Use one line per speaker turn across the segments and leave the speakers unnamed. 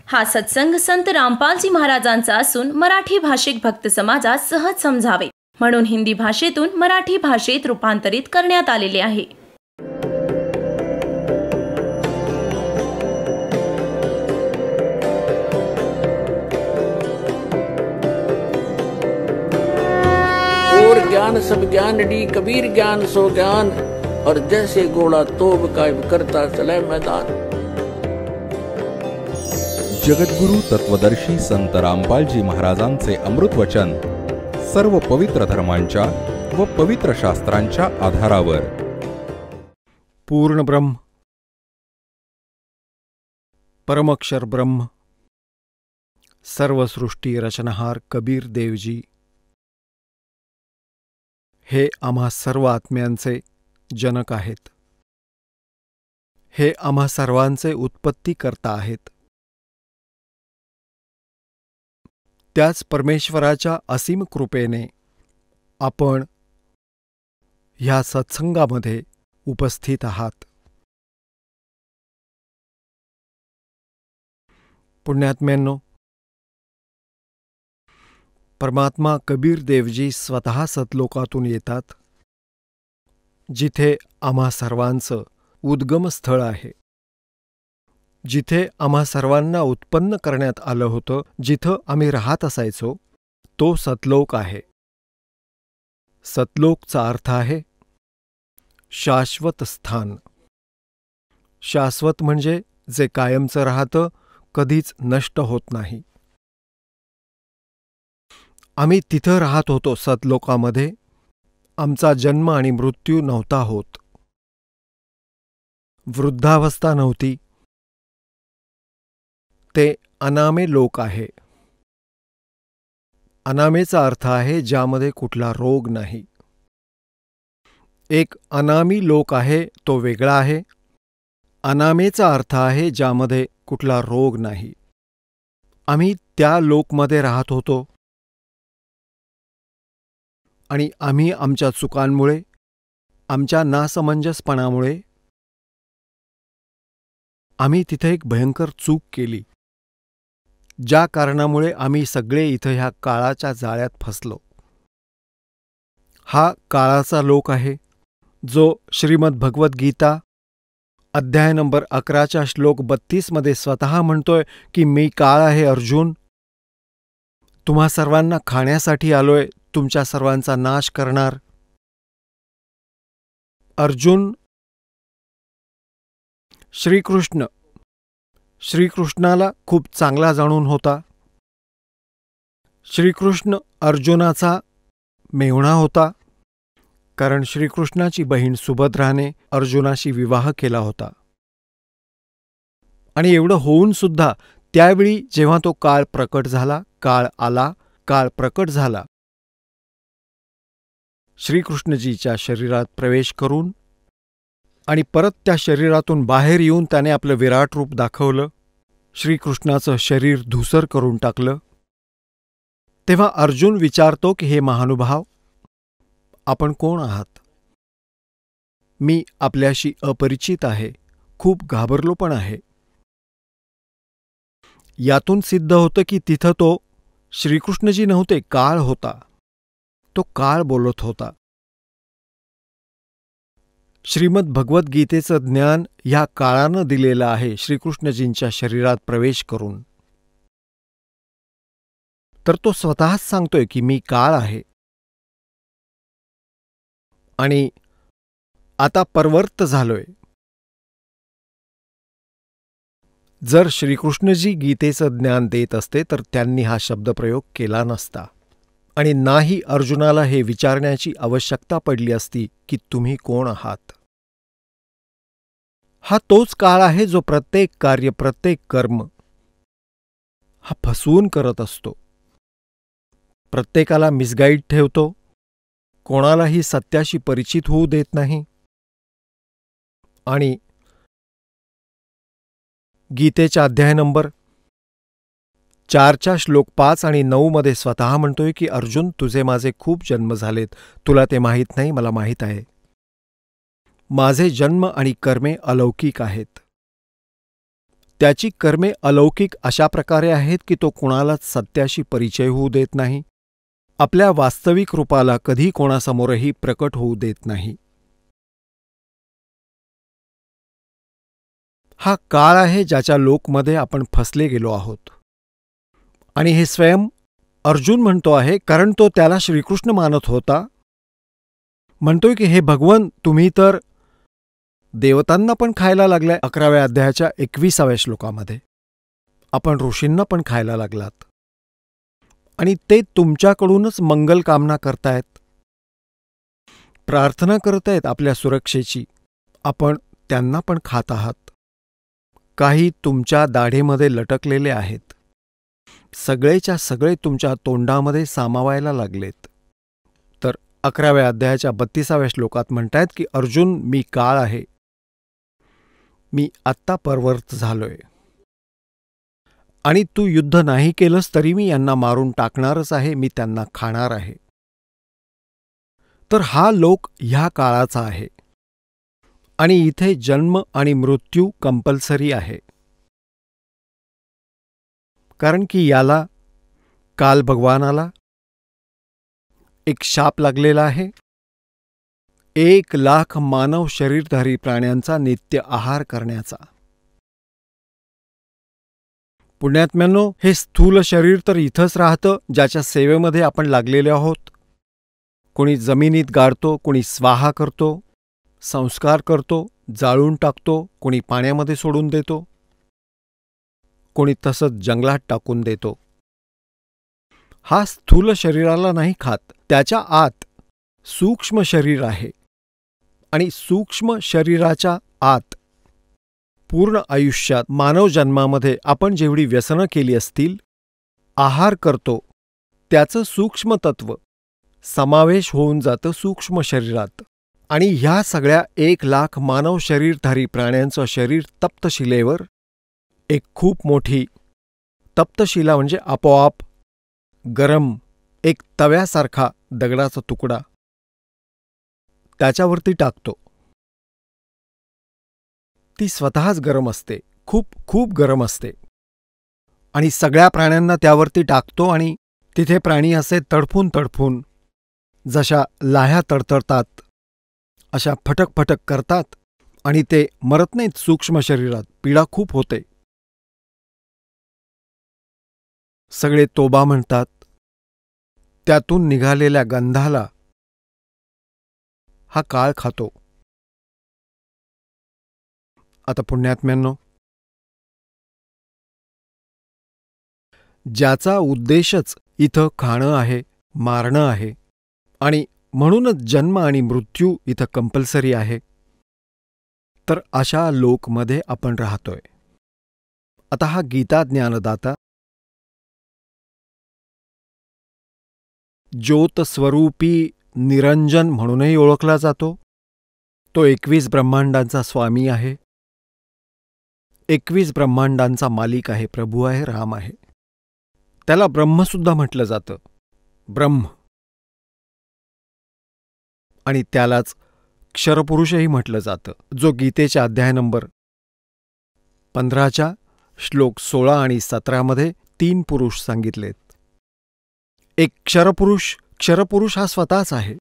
हा सत्संग संत रामपालजी महाराजांचा असून मराठी भाषिक भक्त समाजास सहज समजावे म्हणून हिंदी भाषेतून मराठी भाषेत रूपांतरित करण्यात आलेले आहे.
और ज्ञान सब ज्ञान डी कबीर ज्ञान सो ज्ञान और जैसे घोड़ा तोब कायम करता चले मैदान.
जगद्गुरु तत्वदर्शी संत रामपालजी महाराजांचे अमृत वचन सर्व पवित्र धर्मांच्या व पवित्र शास्त्रांच्या आधारावर.
पूर्ण ब्रह्म, परमक्षर ब्रह्म, सर्व सृष्टी रचनहार कबीर देवजी हे आम्हा सर्व आत्म्यांचे जनक आहेत. हे आम्हा सर्वांचे उत्पत्ती करता आहेत. त्याच परमेश्वराच्या असीम कृपेने आपण ह्या सत्संगामध्ये उपस्थित आहात. पुण्यात्म्यांनो, परमात्मा कबीर देवजी स्वतः सतलोकातून येतात, जिथे आम्हा सर्वांचं उद्गम स्थळ आहे, जिथे आम्हा सर्वांना उत्पन्न करण्यात आलं होतं, जिथं आम्ही राहत असायचो, तो सतलोक आहे. सतलोकचा अर्थ आहे शाश्वत स्थान. शाश्वत म्हणजे जे कायमचं राहतं, कधीच नष्ट होत नाही. आम्ही तिथं राहत होतो सतलोकामध्ये. आमचा जन्म आणि मृत्यू नव्हता होत. वृद्धावस्था नव्हती. ते अनामे लोक आहे. अनामेचा अर्थ आहे ज्यामध्ये कुठला रोग नाही. एक अनामी लोक आहे, तो वेगळा आहे. अनामेचा अर्थ आहे ज्यामध्ये कुठला रोग नाही. आम्ही त्या लोकमध्ये राहत होतो आणि आम्ही आमच्या चुकांमुळे, आमच्या नासमंजसपणामुळे आम्ही तिथे एक भयंकर चूक केली, ज्या कारणामुळे आम्ही सगळे इथं ह्या काळाच्या जाळ्यात फसलो. हा काळाचा लोक आहे जो श्रीमद भगवद्गीता अध्याय नंबर 11 श्लोक 32 मध्ये स्वतः म्हणतोय की मी काळ आहे अर्जुन, तुम्हा सर्वांना खाण्यासाठी आलोय, तुमच्या सर्वांचा नाश करणार. अर्जुन श्रीकृष्णाला खूप चांगला जाणून होता. श्रीकृष्ण अर्जुनाचा मेहुणा होता, कारण श्रीकृष्णाची बहीण सुभद्राने अर्जुनाशी विवाह केला होता. आणि एवढं होऊन सुद्धा त्यावेळी जेव्हा तो काळ प्रकट झाला, काळ आला, काळ प्रकट झाला, श्रीकृष्णजीच्या शरीरात प्रवेश करून आणि परत त्या शरीरातून बाहेर येऊन त्याने आपलं विराट रूप दाखवलं, श्रीकृष्णाचं शरीर धूसर करून टाकलं. तेव्हा अर्जुन विचारतो की हे महानुभाव, आपण कोण आहात? मी आपल्याशी अपरिचित आहे, खूप घाबरलो पण आहे. यातून सिद्ध होतं की तिथं तो श्रीकृष्णजी नव्हते, काळ होता. तो काळ बोलत होता. श्रीमद भगवद्गीतेचं ज्ञान ह्या काळानं दिलेलं आहे श्रीकृष्णजींच्या शरीरात प्रवेश करून. तर तो स्वतःच सांगतोय की मी काळ आहे. आणि आता परवर्त झालोय. जर श्रीकृष्णजी गीतेचं ज्ञान देत असते तर त्यांनी हा शब्दप्रयोग केला नसता आणि नाही अर्जुनाला हे विचारण्याची आवश्यकता पडली असती की तुम्ही कोण आहात. हा तोच काळ आहे जो प्रत्येक कार्य, प्रत्येक कर्म हा फसवून करत असतो. प्रत्येकाला मिसगाईड ठेवतो, कोणालाही सत्याशी परिचित होऊ देत नाही. आणि गीतेच्या अध्याय नंबर 4 श्लोक 5 आणि 9 मध्ये स्वतः म्हणतोय की अर्जुन, तुझे माझे खूप जन्म झालेत, तुला ते माहीत नाही, मला माहीत आहे. माझे जन्म आणि कर्मे अलौकिक आहेत. त्याची कर्मे अलौकिक अशा प्रकारे आहेत की तो कुणालाच सत्याशी परिचय होऊ देत नाही, आपल्या वास्तविक रूपाला कधी कोणासमोरही प्रकट होऊ देत नाही. हा काळ आहे ज्याच्या लोकमध्ये आपण फसले गेलो आहोत. आणि हे स्वयं अर्जुन म्हणतो आहे, कारण तो त्याला श्रीकृष्ण मानत होता. म्हणतोय की हे भगवन, तुम्ही तर देवतांना पण खायला लागलाय. 11व्या अध्यायाच्या 21व्या श्लोकामध्ये आपण ऋषींना पण खायला लागलात आणि ते तुमच्याकडूनच मंगल कामना करतायत, प्रार्थना करतायत आपल्या सुरक्षेची. आपण त्यांना पण खात आहात. काही तुमच्या दाढेमध्ये लटकलेले आहेत, सगळेच्या सगळे तुमच्या तोंडामध्ये सामावायला लागलेत. तर 11व्या अध्यायाच्या 32व्या श्लोकात म्हणतायत की अर्जुन, मी काळ आहे, मी आत्ता परवर्त झालोय आणि तू युद्ध नाही केलंस तरी मी यांना मारून टाकणारच आहे, मी त्यांना खाणार आहे. तर हा लोक ह्या काळाचा आहे आणि इथे जन्म आणि मृत्यू कंपल्सरी आहे. कारण की याला काल भगवानाला एक शाप लागलेला आहे. 1,00,000 मानव शरीरधारी प्राण्यांचा नित्य आहार करण्याचा. पुण्यात्म्यांनो, हे स्थूल शरीर तर इथंच राहतं ज्याच्या सेवेमध्ये आपण लागलेले आहोत. कोणी जमिनीत गाडतो, कोणी स्वाहा करतो, संस्कार करतो, जाळून टाकतो, कोणी पाण्यामध्ये सोडून देतो, कोणी तसंच जंगलात टाकून देतो. हा स्थूल शरीराला नाही खात. त्याच्या आत सूक्ष्म शरीर आहे आणि सूक्ष्म शरीराच्या आत पूर्ण आयुष्यात मानव जन्मामध्ये आपण जेवढी व्यसनं केली असतील, आहार करतो, त्याचं सूक्ष्म तत्व समावेश होऊन जातं सूक्ष्म शरीरात. आणि ह्या सगळ्या 1,00,000 मानव शरीरधारी प्राण्यांचं शरीर तप्तशिलेवर एक खूप मोठी तप्तशिला म्हणजे आपोआप गरम एक तव्यासारखा दगडाचा तुकडा त्याच्यावरती टाकतो. ती स्वतःच गरम असते, खूप खूप गरम असते आणि सगळ्या प्राण्यांना त्यावरती टाकतो आणि तिथे प्राणी असे तडफून तडफून जशा लाह्या तडतडतात अशा फटक फटक करतात आणि ते मरत नाहीत. सूक्ष्म शरीरात पीडा खूप होते. सगळे तोबा म्हणतात. त्यातून निघालेल्या गंधाला हा काळ खातो. आता पुण्यात्म्यांनो, ज्याचा उद्देशच इथं खाणं आहे, मारणं आहे आणि म्हणूनच जन्म आणि मृत्यू इथं कंपल्सरी आहे, तर अशा लोकमध्ये आपण राहतोय. आता हा गीता ज्ञानदाता ज्योतस्वरूपी निरंजन म्हणूनही ओळखला जातो. तो 21 ब्रह्मांडांचा स्वामी आहे, 21 ब्रह्मांडांचा मालिक आहे, प्रभू आहे, राम आहे. त्याला ब्रह्मसुद्धा म्हटलं जातं, ब्रह्म. आणि त्यालाच क्षरपुरुषही म्हटलं जातं, जो गीतेच्या अध्याय नंबर 15च्या श्लोक 16 आणि 17मध्ये 3 पुरुष सांगितलेत. एक क्षरपुरुष, क्षरपुरुष हा स्वतःच आहे.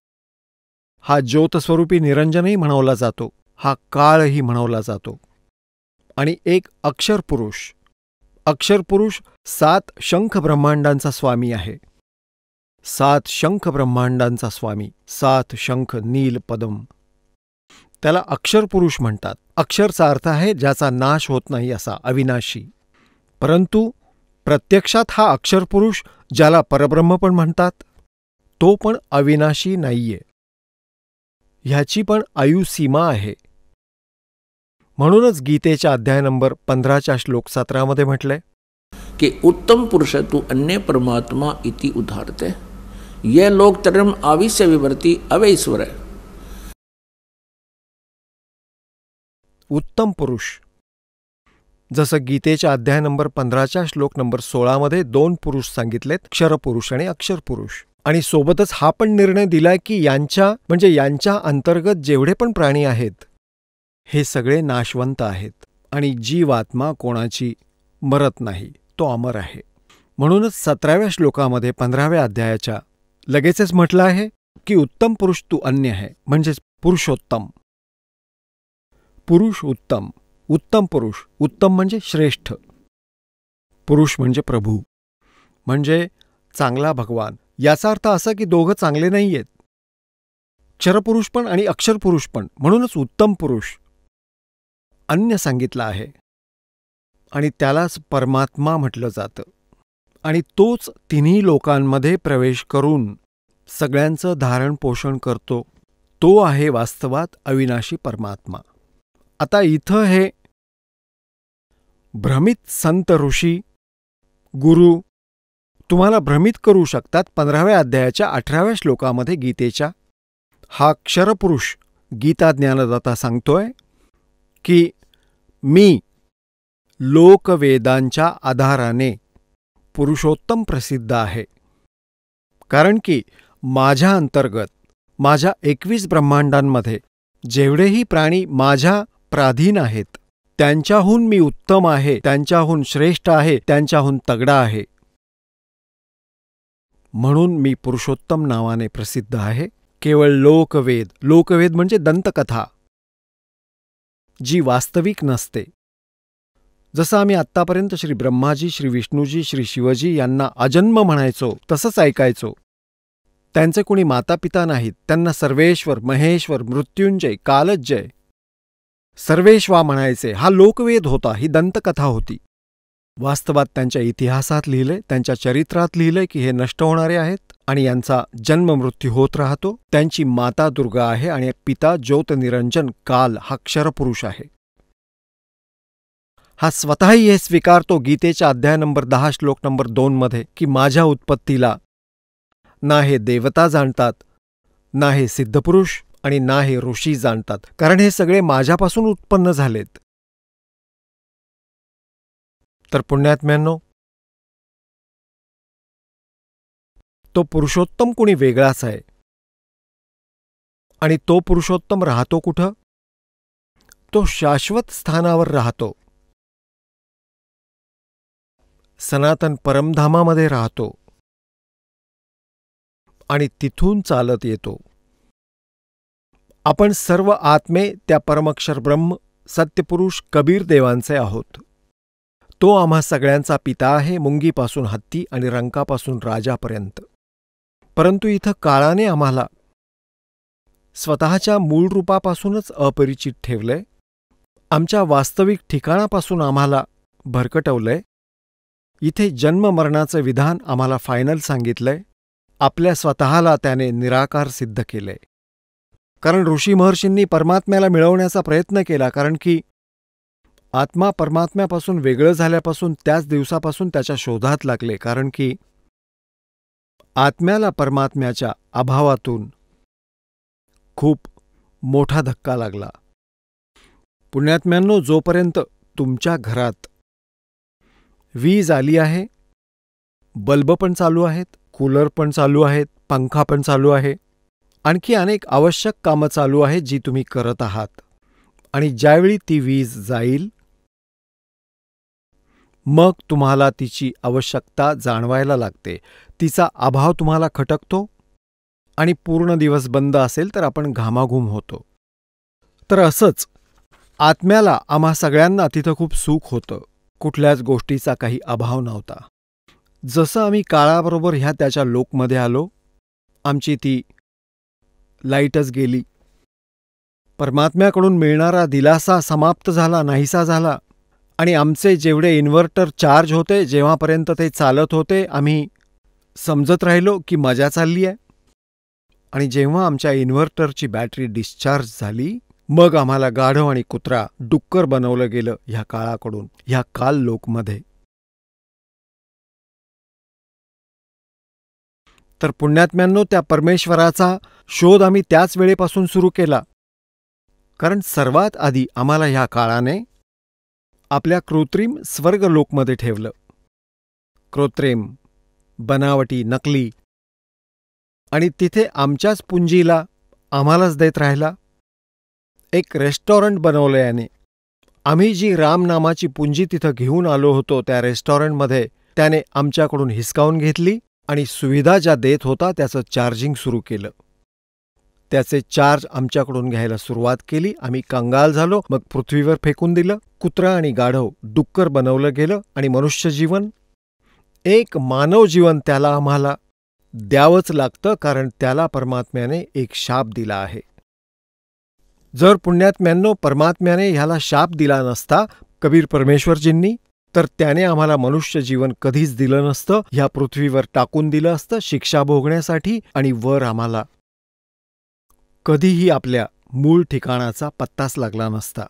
हा ज्योतस्वरूपी निरंजनही म्हणवला जातो, हा काळही म्हणवला जातो. आणि एक अक्षरपुरुष, अक्षरपुरुष 7 शंख ब्रह्मांडांचा स्वामी आहे. 7 शंख ब्रह्मांडांचा स्वामी, 7 शंख नील पदम. त्याला अक्षरपुरुष म्हणतात. अक्षरचा अर्थ आहे ज्याचा नाश होत नाही असा, अविनाशी. परंतु प्रत्यक्षात हा अक्षरपुरुष, ज्याला परब्रह्म पण म्हणतात, तो पण अविनाशी नाहीये. ह्याची पण आयुसीमा आहे. म्हणूनच गीतेच्या अध्याय नंबर 15च्या श्लोक 17मध्ये म्हटलंय
कि उत्तम पुरुष तू अन्य परमात्मा इति उदाहरते, यह लोक तरम आविश्य विवर्ती अवैश्वर है.
उत्तम पुरुष, जसं गीतेच्या अध्याय नंबर 15च्या श्लोक नंबर 16मध्ये 2 पुरुष सांगितलेत, क्षरपुरुष आणि अक्षरपुरुष. आणि सोबतच हा पण निर्णय दिलाय की यांच्या अंतर्गत जेवढे पण प्राणी आहेत हे सगळे नाशवंत आहेत. आणि जीवात्मा कोणाची मरत नाही, तो अमर आहे. म्हणूनच 17व्या श्लोकामध्ये 15व्या अध्यायाच्या लगेचच म्हटलं आहे की उत्तम पुरुष तू अन्य है, म्हणजेच पुरुषोत्तम. पुरुष उत्तम, उत्तम पुरुष, उत्तम म्हणजे श्रेष्ठ, पुरुष म्हणजे प्रभू, म्हणजे चांगला भगवान. याचा अर्थ असा की दोघं चांगले नाहीयेत, क्षरपुरुष पण आणि अक्षरपुरुष पण. म्हणूनच उत्तम पुरुष अन्य सांगितलं आहे आणि त्यालाच परमात्मा म्हटलं जातं. आणि तोच तिन्ही लोकांमध्ये प्रवेश करून सगळ्यांचं धारण पोषण करतो. तो आहे वास्तवात अविनाशी परमात्मा. आता इथं हे भ्रमित संत ऋषी गुरु तुम्हाला भ्रमित करू शकतात. 15व्या अध्यायाच्या 18व्या श्लोकामध्ये गीतेच्या हा क्षरपुरुष गीता ज्ञानदाता सांगतोय की मी लोकवेदांच्या आधाराने पुरुषोत्तम प्रसिद्ध आहे, कारण की माझ्या अंतर्गत माझ्या 21 ब्रह्मांडांमध्ये जेवढेही प्राणी माझ्या प्राधीन आहेत त्यांच्याहून मी उत्तम आहे, त्यांच्याहून श्रेष्ठ आहे, त्यांच्याहून तगडा आहे. म्हणून मी पुरुषोत्तम नावाने प्रसिद्ध आहे. केवळ लोकवेद, लोकवेद म्हणजे दंतकथा, जी वास्तविक नसते. जसं आम्ही आत्तापर्यंत श्री ब्रह्माजी, श्री विष्णूजी, श्री शिवजी यांना अजन्म म्हणायचो तसंच ऐकायचो. त्यांचे कोणी मातापिता नाहीत. त्यांना सर्वेश्वर, महेश्वर, मृत्युंजय, कालज्जय, सर्वेश्वा म्हणायचे. हा लोकवेद होता, ही दंतकथा होती. वास्तवात त्यांच्या इतिहासात लिहिलंय, त्यांच्या चरित्रात लिहिलंय की हे नष्ट होणारे आहेत आणि यांचा जन्म मृत्यू होत राहतो. त्यांची माता दुर्गा आहे आणि पिता ज्योतनिरंजन काल हा क्षरपुरुष आहे. हा स्वतःही हे स्वीकारतो गीतेच्या अध्याय नंबर 10 श्लोक नंबर 2 मध्ये की माझ्या उत्पत्तीला ना हे देवता जाणतात, ना हे सिद्धपुरुष आणि ना हे ऋषी जाणतात, कारण हे सगळे माझ्यापासून उत्पन्न झालेत. तर पुण्यात्म्यांनो, तो पुरुषोत्तम कुणी वेगळाच आहे. आणि तो पुरुषोत्तम राहतो कुठं? तो शाश्वत स्थानावर राहतो, सनातन परमधामामध्ये राहतो आणि तिथून चालत येतो. आपण सर्व आत्मे त्या परमक्षर ब्रह्म सत्यपुरुष कबीर देवांचे आहोत. तो आम्हा सगळ्यांचा पिता आहे, मुंगीपासून हत्ती आणि रंकापासून राजापर्यंत. परंतु इथं काळाने आम्हाला स्वतःच्या मूळ रूपापासूनच अपरिचित ठेवलंय, आमच्या वास्तविक ठिकाणापासून आम्हाला भरकटवलंय. इथे जन्ममरणाचं विधान आम्हाला फायनल सांगितलंय. आपल्या स्वतःला त्याने निराकार सिद्ध केलंय. कारण ऋषी महर्षींनी परमात्म्याला मिळवण्याचा प्रयत्न केला, कारण की आत्मा परमात्म्यापासून वेगळं झाल्यापासून त्याच दिवसापासून त्याच्या शोधात लागले. कारण की आत्म्याला परमात्म्याच्या अभावातून खूप मोठा धक्का लागला. पुण्यात्म्यांनो, जोपर्यंत तुमच्या घरात वीज आली आहे, बल्ब पण चालू आहेत, कूलर पण चालू आहेत, पंखा पण चालू आहे, आणखी अनेक आवश्यक कामं चालू आहेत जी तुम्ही करत आहात, आणि ज्यावेळी ती वीज जाईल मग तुम्हाला तिची आवश्यकता जाणवायला लागते, तिचा अभाव तुम्हाला खटकतो आणि पूर्ण दिवस बंद असेल तर आपण घामाघूम होतो. तर असंच आत्म्याला आम्हा सगळ्यांना तिथं खूप सुख होतं, कुठल्याच गोष्टीचा काही अभाव नव्हता. जसं आम्ही काळाबरोबर ह्या त्याच्या लोकमध्ये आलो, आमची ती लाईटच गेली, परमात्म्याकडून मिळणारा दिलासा समाप्त झाला, नाहीसा झाला, आणि आमचे जेवढे इन्व्हर्टर चार्ज होते जेव्हापर्यंत ते चालत होते आम्ही समजत राहिलो की मजा चालली आहे, आणि जेव्हा आमच्या इन्व्हर्टरची बॅटरी डिस्चार्ज झाली मग आम्हाला गाढव आणि कुत्रा डुक्कर बनवलं गेलं ह्या काळाकडून, ह्या काल लोकमध्ये. तर पुण्यात्म्यांनो, त्या परमेश्वराचा शोध आम्ही त्याच वेळेपासून सुरू केला, कारण सर्वात आधी आम्हाला ह्या काळाने आपल्या कृत्रिम स्वर्गलोकमध्ये ठेवलं. कृत्रिम, बनावटी, नकली, आणि तिथे आमच्याच पुंजीला आम्हालाच देत राहिला. एक रेस्टॉरंट बनवलं याने, आम्ही जी राम नामाची पुंजी तिथं घेऊन आलो होतो त्या रेस्टॉरंटमध्ये त्याने आमच्याकडून हिसकावून घेतली आणि सुविधा ज्या देत होता त्याचं चार्जिंग सुरू केलं. त्याचे चार्ज आमच्याकडून घ्यायला सुरुवात केली. आम्ही कंगाल झालो. मग पृथ्वीवर फेकून दिलं. कुत्रा आणि गाढव डुक्कर बनवलं गेलं आणि मनुष्य जीवन, एक मानव जीवन त्याला आम्हाला द्यावंच लागतं, कारण त्याला परमात्म्याने एक शाप दिला आहे. जर पुण्यात्म्यांनो परमात्म्याने ह्याला शाप दिला नसता कबीर परमेश्वरजींनी, तर त्याने आम्हाला मनुष्य जीवन कधीच दिलं नसतं. ह्या पृथ्वीवर टाकून दिलं असतं शिक्षा भोगण्यासाठी, आणि वर आम्हाला कधीही आपल्या मूळ ठिकाणाचा पत्ताच लागला नसता.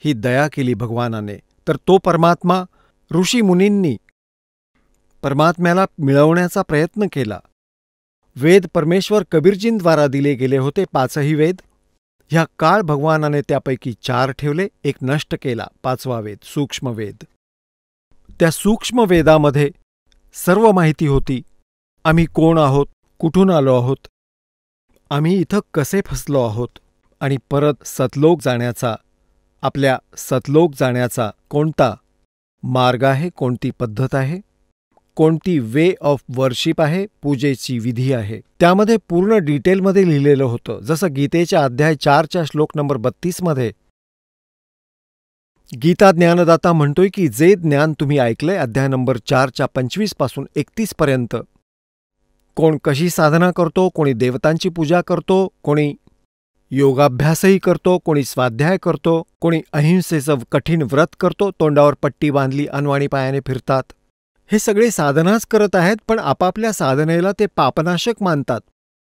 ही दया केली भगवानाने. तर तो परमात्मा ऋषी मुनींनी परमात्म्याला मिळवण्याचा प्रयत्न केला. वेद परमेश्वर कबीरजींद्वारा दिले गेले होते, 5ही वेद. ह्या काळ भगवानाने त्यापैकी 4 ठेवले, एक नष्ट केला, 5वा वेद सूक्ष्म वेद. त्या सूक्ष्म वेदामध्ये सर्व माहिती होती. आम्ही कोण आहोत, कुठून आलो आहोत, आम्ही इथं कसे फसलो आहोत, आणि परत सतलोक जाण्याचा, आपल्या सतलोक जाण्याचा कोणता मार्ग आहे, कोणती पद्धत आहे, कोणती वे ऑफ वर्शिप आहे, पूजेची विधी आहे, त्यामध्ये पूर्ण डिटेलमध्ये लिहिलेलं होतं. जसं गीतेच्या अध्याय 4च्या श्लोक नंबर 32मध्ये गीता ज्ञानदाता म्हणतोय की जे ज्ञान तुम्ही ऐकलंय अध्याय नंबर 4च्या 25 पासून 31 पर्यंत, कोण कशी साधना करतो, कोणी देवतांची पूजा करतो, कोणी योगाभ्यासही करतो, कोणी स्वाध्याय करतो, कोणी अहिंसेचं कठीण व्रत करतो, तोंडावर पट्टी बांधली अनवाणी पायाने फिरतात. हे सगळे साधनाच करत आहेत, पण आपापल्या साधनेला ते पापनाशक मानतात.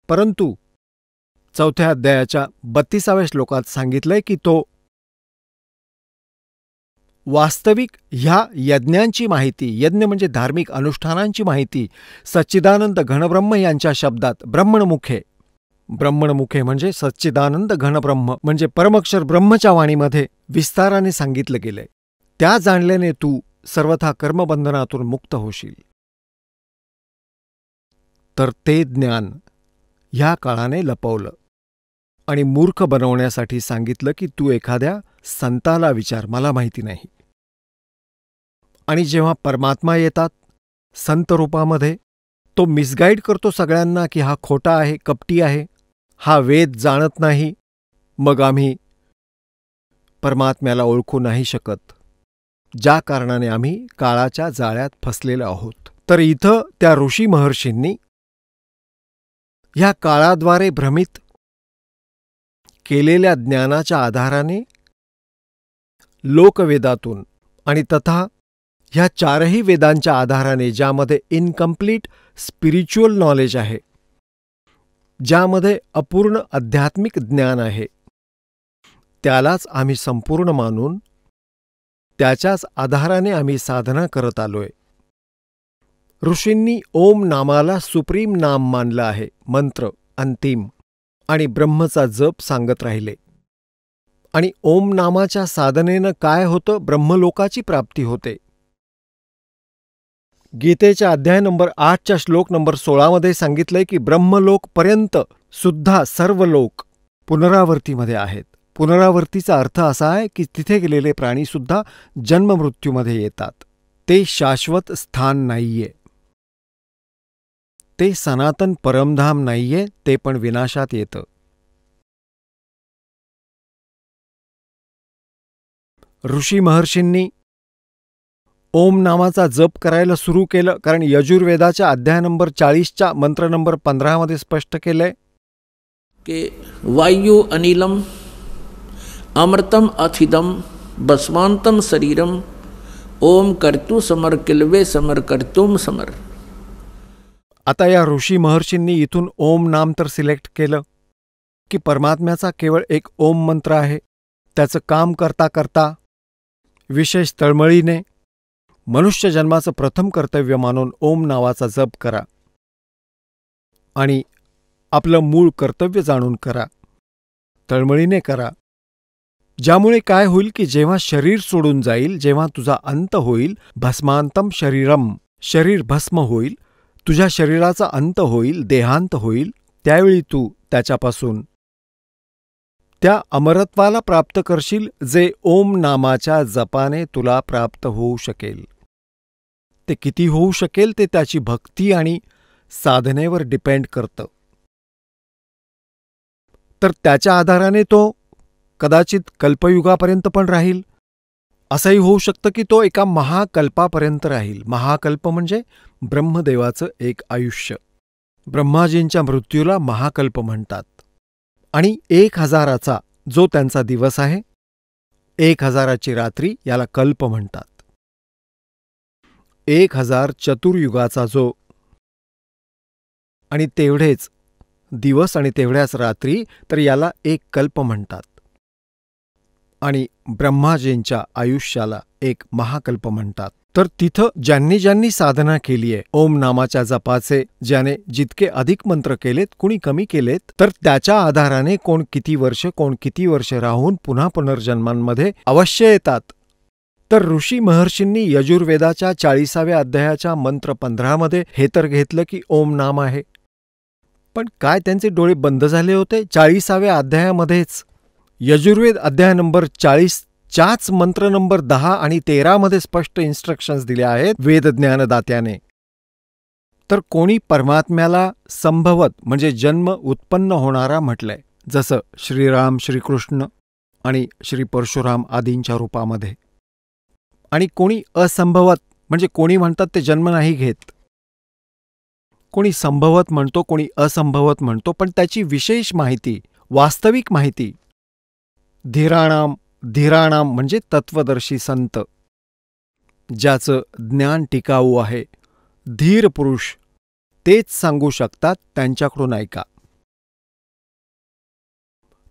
परंतु 4थ्या अध्यायाच्या 32व्या श्लोकात सांगितलंय की तो वास्तविक ह्या यज्ञांची माहिती, यज्ञ म्हणजे धार्मिक अनुष्ठानांची माहिती, सच्चिदानंद घनब्रह्म यांच्या शब्दात ब्रह्मणमुखे, ब्रह्मणमुखे म्हणजे सच्चिदानंद घनब्रह्म म्हणजे परमक्षर ब्रह्मच्या वाणीमध्ये विस्ताराने सांगितलं गेलंय. त्या जाणल्याने तू सर्वथा कर्मबंधनातून मुक्त होशील. तर ते ज्ञान ह्या काळाने लपवलं आणि मूर्ख बनवण्यासाठी सांगितलं की तू एखाद्या संताला विचार, मला माहिती नाही. आणि जेव्हा परमात्मा येतात संत रूपामध्ये, तो मिसगाईड करतो सगळ्यांना की हा खोटा आहे, कपटी आहे, हा वेद जाणत नाही. मग आम्ही परमात्म्याला ओळखू नाही शकत, ज्या कारणाने आम्ही काळाच्या जाळ्यात फसलेलो आहोत. तर इथं त्या ऋषी महर्षींनी ह्या काळाद्वारे भ्रमित केलेल्या ज्ञानाच्या आधाराने लोकवेदातून आणि तथा ह्या 4ही वेदांच्या आधाराने, ज्यामध्ये इनकम्प्लीट स्पिरिच्युअल नॉलेज आहे, ज्यामध्ये अपूर्ण आध्यात्मिक ज्ञान आहे, त्यालाच आम्ही संपूर्ण मानून त्याच्याच आधाराने आम्ही साधना करत आलोय. ऋषींनी ओम नामाला सुप्रीम नाम मानलं आहे, मंत्र अंतिम, आणि ब्रह्मचा जप सांगत राहिले. आणि ओम नामाच्या साधनेनं काय होतं, ब्रह्मलोकाची प्राप्ती होते. गीतेच्या अध्याय नंबर 8च्या श्लोक नंबर 16मध्ये सांगितलंय की ब्रह्मलोकपर्यंत सुद्धा सर्व लोक पुनरावर्तीमध्ये आहेत. पुनरावर्तीचा अर्थ असा आहे की तिथे गेलेले प्राणीसुद्धा जन्ममृत्यूमध्ये येतात. ते शाश्वत स्थान नाहीये, ते सनातन परमधाम नाहीये, ते पण विनाशात येतं. ऋषी महर्षींनी ओम नामाचा जप करायला सुरू केलं, कारण यजुर्वेदाच्या अध्याय नंबर 40च्या मंत्र नंबर 15मध्ये स्पष्ट केलंय
की वायु अनिलम अमृतम अथिदम बस्वांतम शरीरम ओम कर्तु समर किल्वे समर कर्तुम समर.
आता या ऋषी महर्षींनी इथून ओम नाम तर सिलेक्ट केलं की परमात्म्याचा केवळ एक ओम मंत्र आहे. त्याचं काम करता करता विशेष तळमळीने मनुष्य जन्माचं प्रथम कर्तव्य मानून ओम नावाचा जप करा आणि आपलं मूळ कर्तव्य जाणून करा, तळमळीने करा. ज्यामुळे काय होईल की जेव्हा शरीर सोडून जाईल, जेव्हा तुझा अंत होईल, भस्मांतम शरीरम, शरीर भस्म होईल, तुझ्या शरीराचा अंत होईल, देहांत होईल, त्यावेळी तू त्याच्यापासून त्या अमरत्वाला प्राप्त करशील जे ओम नामाच्या जपाने तुला प्राप्त होऊ शकेल. ते किती होऊ शकेल ते त्याची भक्ती आणि साधनेवर डिपेंड करतं. तर त्याच्या आधाराने तो कदाचित कल्पयुगापर्यंत पण राहील. असंही होऊ शकतं की तो एका महाकल्पापर्यंत राहील. महाकल्प म्हणजे ब्रह्मदेवाचं एक आयुष्य. ब्रह्माजींच्या मृत्यूला महाकल्प म्हणतात. आणि 1000चा जो त्यांचा दिवस आहे, 1000ची रात्री याला कल्प म्हणतात. 1000 चतुर्युगाचा जो आणि तेवढेच दिवस आणि तेवढ्याच रात्री, तर याला एक कल्प म्हणतात. आणि ब्रह्माजींच्या आयुष्याला एक महाकल्प म्हणतात. तर तिथं ज्यांनी ज्यांनी साधना केली आहे ओम नामाच्या जपाचे, ज्याने जितके अधिक मंत्र केलेत, कुणी कमी केलेत, तर त्याच्या आधाराने कोण किती वर्ष राहून पुन्हा पुनर्जन्मांमध्ये अवश्य येतात. तर ऋषी महर्षींनी यजुर्वेदाच्या 40व्या अध्यायाच्या मंत्र 15मध्ये हे तर घेतलं की ओम नाम आहे. पण काय त्यांचे डोळे बंद झाले होते? 40व्या अध्यायामध्येच यजुर्वेद अध्याय नंबर 40च्याच मंत्र नंबर 10 आणि 13मध्ये स्पष्ट इन्स्ट्रक्शन्स दिल्या आहेत वेदज्ञानदात्याने. तर कोणी परमात्म्याला संभवत म्हणजे जन्म उत्पन्न होणारा म्हटलंय, जसं श्रीराम, श्रीकृष्ण आणि श्री परशुराम आदींच्या रूपामध्ये. आणि कोणी असंभवत म्हणजे कोणी म्हणतात ते जन्म नाही घेत, कोणी संभवत म्हणतो, कोणी असंभवत म्हणतो. पण त्याची विशेष माहिती, वास्तविक माहिती धीराणाम म्हणजे तत्वदर्शी संत, ज्याचं ज्ञान टिकाऊ आहे, धीर पुरुष, तेच सांगू शकतात. त्यांच्याकडून ऐका.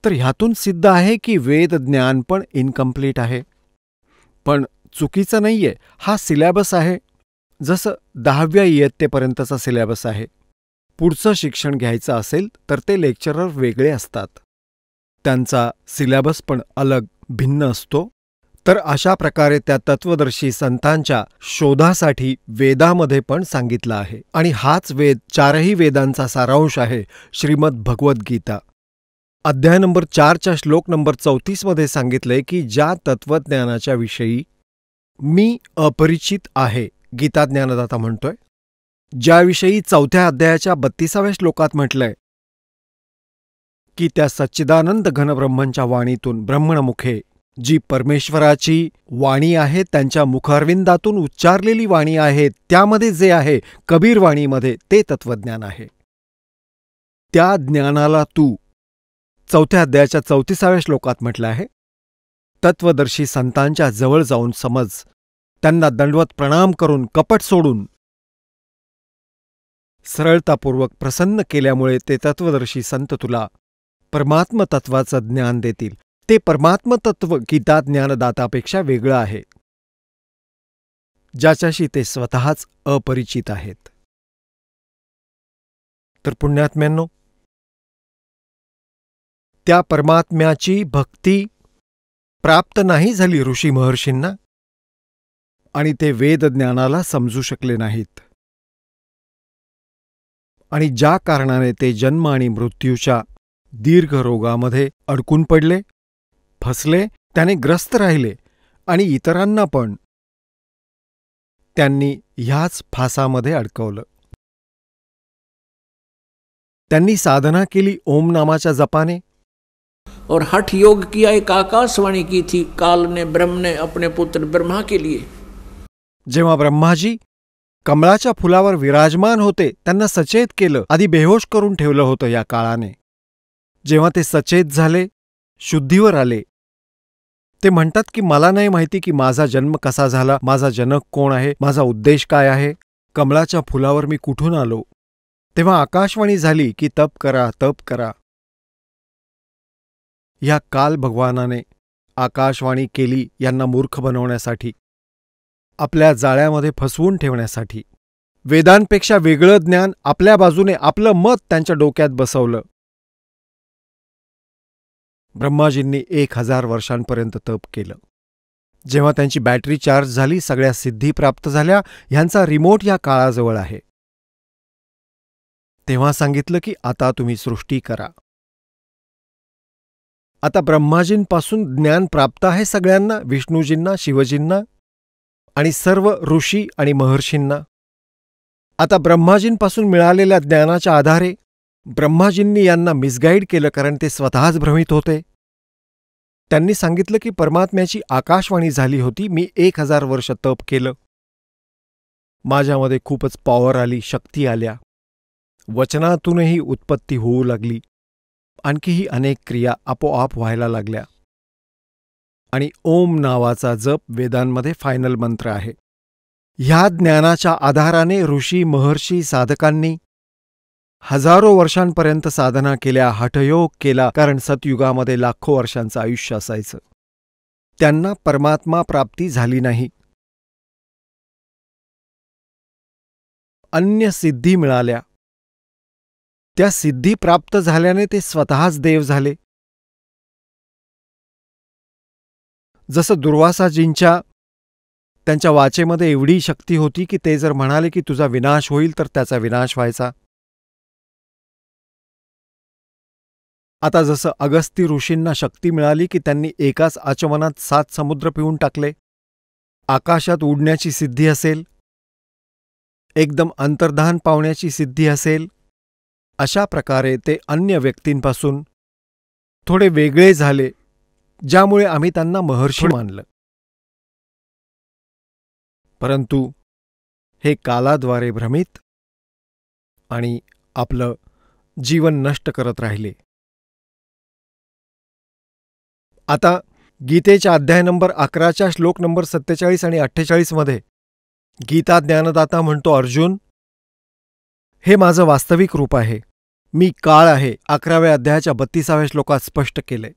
तर ह्यातून सिद्ध आहे की वेद ज्ञान पण इनकम्प्लीट आहे. पण चुकीचं नाहीये, हा सिलॅबस आहे. जसं 10व्या इयत्तेपर्यंतचा सिलॅबस आहे. पुढचं शिक्षण घ्यायचं असेल तर ते लेक्चरर वेगळे असतात, त्यांचा सिलॅबस पण अलग भिन्न असतो. तर अशा प्रकारे त्या तत्वदर्शी संतांच्या शोधासाठी वेदामध्ये पण सांगितलं आहे. आणि हाच वेद 4ही वेदांचा सारांश आहे श्रीमद भगवद्गीता. अध्याय नंबर 4च्या श्लोक नंबर 34मध्ये सांगितलंय की ज्या तत्वज्ञानाच्या विषयी मी अपरिचित आहे, गीता ज्ञानदाता म्हणतोय, ज्याविषयी 4थ्या अध्यायाच्या 32व्या श्लोकात म्हटलंय की त्या सच्चिदानंद घनब्रह्मंच्या वाणीतून, ब्रह्मणमुखे जी परमेश्वराची वाणी आहे, त्यांच्या मुखारविंदातून उच्चारलेली वाणी आहे, त्यामध्ये जे आहे कबीर वाणीमध्ये, ते तत्वज्ञान आहे. त्या ज्ञानाला तू 4थ्या अध्यायाच्या 34व्या श्लोकात म्हटलं आहे, तत्वदर्शी संतांच्या जवळ जाऊन समज, त्यांना दंडवत प्रणाम करून, कपट सोडून, सरळतापूर्वक प्रसन्न केल्यामुळे ते तत्वदर्शी संत तुला परमात्म तत्वाचं ज्ञान देतील. ते परमात्म तत्व गीता ज्ञानदातापेक्षा वेगळं आहे, ज्याच्याशी ते स्वतःच अपरिचित आहेत. तर पुण्यात्म्यांनो, त्या परमात्म्याची भक्ती प्राप्त नाही झाली ऋषी महर्षींना, आणि ते वेदज्ञानाला समजू शकले नाहीत. आणि ज्या कारणाने ते जन्म आणि मृत्यूच्या दीर्घ रोगामध्ये अडकून पडले, फसले, त्याने ग्रस्त राहिले. आणि इतरांना पण त्यांनी ह्याच फासामध्ये अडकवलं. त्यांनी साधना केली ओम नामाच्या जपाने,
और हठ योग किया, एक आकाशवाणी की थी काल ने ब्रह्म ने अपने पुत्र ब्रह्मा के लिए.
जेव्हा ब्रह्माजी कमळाच्या फुलावर विराजमान होते, त्यांना सचेत केलं, आधी बेहोश करून ठेवलं होतं या काळाने. जेव्हा ते सचेत झाले, शुद्धीवर आले, ते म्हणतात की मला नाही माहिती की माझा जन्म कसा झाला, माझा जनक कोण आहे, माझा उद्देश काय आहे, कमळाच्या फुलावर मी कुठून आलो. तेव्हा आकाशवाणी झाली की तप करा, तप करा. ह्या काल भगवानाने आकाशवाणी केली यांना मूर्ख बनवण्यासाठी, आपल्या जाळ्यामध्ये फसवून ठेवण्यासाठी. वेदांपेक्षा वेगळं ज्ञान आपल्या बाजूने, आपलं मत त्यांच्या डोक्यात बसवलं. ब्रह्माजींनी 1000 वर्षांपर्यंत तप केलं. जेव्हा त्यांची बॅटरी चार्ज झाली, सगळ्या सिद्धी प्राप्त झाल्या, ह्यांचा रिमोट या काळाजवळ आहे, तेव्हा सांगितलं की आता तुम्ही सृष्टी करा. आता ब्रह्माजींपासून ज्ञान प्राप्त आहे सगळ्यांना, विष्णूजींना, शिवजींना आणि सर्व ऋषी आणि महर्षींना. आता ब्रह्माजींपासून मिळालेल्या ज्ञानाच्या आधारे ब्रह्माजींनी यांना मिसगाईड केलं, कारण ते स्वतःच भ्रमित होते. त्यांनी सांगितलं की परमात्म्याची आकाशवाणी झाली होती, मी 1000 वर्ष तप केलं, माझ्यामध्ये खूपच पॉवर आली, शक्ती आल्या, वचनातूनही उत्पत्ती होऊ लागली, आणखीही अनेक क्रिया आपोआप व्हायला लागल्या. आणि ओम नावाचा जप वेदांमध्ये फायनल मंत्र आहे. ह्या ज्ञानाच्या आधाराने ऋषी महर्षी साधकांनी हजारो वर्षांपर्यंत साधना केल्या, हठयोग केला, कारण सतयुगामध्ये लाखो वर्षांचं आयुष्य असायचं. त्यांना परमात्मा प्राप्ती झाली नाही. अन्य सिद्धी मिळाल्या. त्या सिद्धी प्राप्त झाल्याने ते स्वतःच देव झाले. जसं दुर्वासाजींच्या त्यांच्या वाचेमध्ये एवढी शक्ती होती की ते जर म्हणाले की तुझा विनाश होईल तर त्याचा विनाश व्हायचा. आता जसं अगस्ती ऋषींना शक्ती मिळाली की त्यांनी एकाच आचमनात 7 समुद्र पिऊन टाकले. आकाशात उडण्याची सिद्धी असेल, एकदम अंतर्धान पावण्याची सिद्धी असेल, अशा प्रकारे ते अन्य व्यक्तींपासून थोडे वेगळे झाले, ज्यामुळे आम्ही त्यांना महर्षी मानलं. परंतु हे कालाद्वारे भ्रमित आणि आपलं जीवन नष्ट करत राहिले. आता गीतेच्या अध्याय नंबर 11च्या श्लोक नंबर 47 आणि 48 मध्ये गीता ज्ञानदाता म्हणतो, अर्जुन, हे माझं वास्तविक रूप आहे, मी काळ आहे. 11व्या अध्यायाच्या 32व्या श्लोकात स्पष्ट केलंय.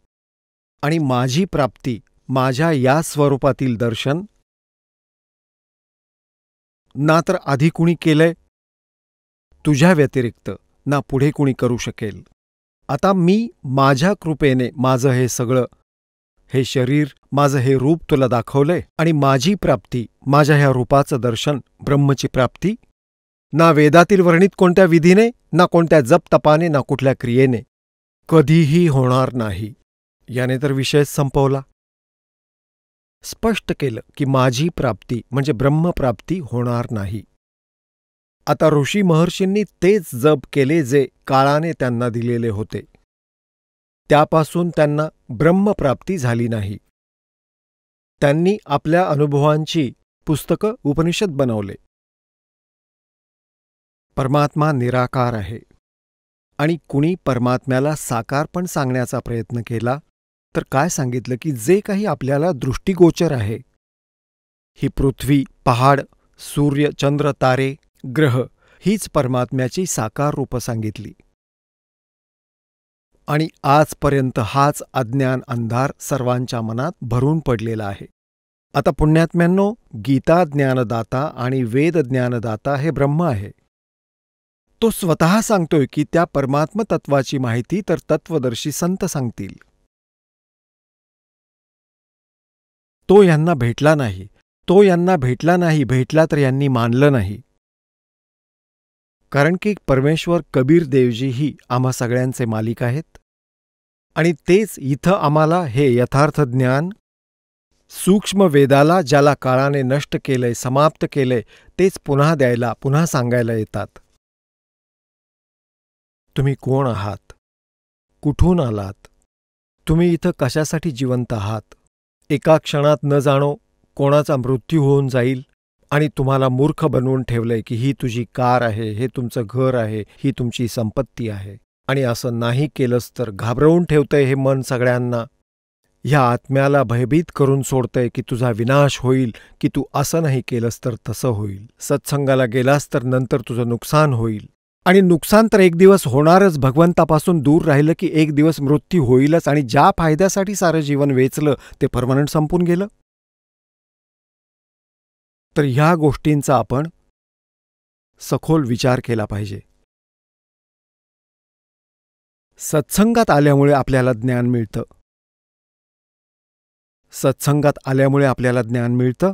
आणि माझी प्राप्ती, माझ्या या स्वरूपातील दर्शन ना तर आधी कुणी केलंय तुझ्या व्यतिरिक्त, ना पुढे कुणी करू शकेल. आता मी माझ्या कृपेने माझं हे सगळं, हे शरीर, माझं हे रूप तुला दाखवलंय. आणि माझी प्राप्ती, माझ्या ह्या रूपाचं दर्शन, ब्रह्मची प्राप्ती, ना वेदातील वर्णित कोणत्या विधीने, ना कोणत्या जपतपाने, ना कुठल्या क्रियेने कधीही होणार नाही. याने तर विषयच संपवला. स्पष्ट केलं की माझी प्राप्ती म्हणजे ब्रह्मप्राप्ती होणार नाही. आता ऋषी महर्षींनी तेच जप केले जे काळाने त्यांना दिलेले होते. त्यापासून त्यांना ब्रह्मप्राप्ती झाली नाही. त्यांनी आपल्या अनुभवांची पुस्तकं उपनिषद बनवले. परमात्मा निराकार आहे आणि कुणी परमात्म्याला साकार पण सांगण्याचा प्रयत्न केला तर काय सांगितलं की जे काही आपल्याला दृष्टिगोचर आहे, ही पृथ्वी, पहाड, सूर्य, चंद्र, तारे, ग्रह, हीच परमात्म्याची साकार रूपं सांगितली. आणि आजपर्यंत हाच अज्ञान अंधार सर्वांच्या मनात भरून पडलेला आहे. आता पुण्यात्म्यांनो, गीता ज्ञानदाता आणि वेद ज्ञानदाता हे ब्रह्म आहे. तो स्वतः सांगतोय की त्या परमात्म तत्वाची माहिती तर तत्वदर्शी संत सांगतील. तो यांना भेटला नाही. तो यांना भेटला नाही, भेटला तर यांनी मानलं नाही. कारण की परमेश्वर कबीर देवजीही आम्हा सगळ्यांचे मालिक आहेत. आणि तेच इथं आम्हाला हे यथार्थ ज्ञान, सूक्ष्म वेदाला ज्याला काळाने नष्ट केलंय, समाप्त केलंय, तेच पुन्हा द्यायला, पुन्हा सांगायला येतात. तुम्ही कोण आहात? कुठून आलात? तुम्ही इथं कशासाठी जिवंत आहात? एका क्षणात न जाणो कोणाचा मृत्यू होऊन जाईल आणि तुम्हाला मूर्ख बनवून ठेवलंय की ही तुझी कार आहे, हे तुमचं घर आहे, ही तुमची संपत्ती आहे. आणि असं नाही केलंस तर घाबरवून ठेवतंय हे मन सगळ्यांना. ह्या आत्म्याला भयभीत करून सोडतंय की तुझा विनाश होईल, की तू असं नाही केलंस तर तसं होईल. सत्संगाला गेलास तर नंतर तुझं नुकसान होईल. आणि नुकसान तर एक दिवस होणारच. भगवंतापासून दूर राहिलं की एक दिवस मृत्यू होईलच. आणि ज्या फायद्यासाठी सारं जीवन वेचलं ते परमनंट संपून गेलं. तर ह्या गोष्टींचा आपण सखोल विचार केला पाहिजे. सत्संगात आल्यामुळे आपल्याला ज्ञान मिळतं. सत्संगात आल्यामुळे आपल्याला ज्ञान मिळतं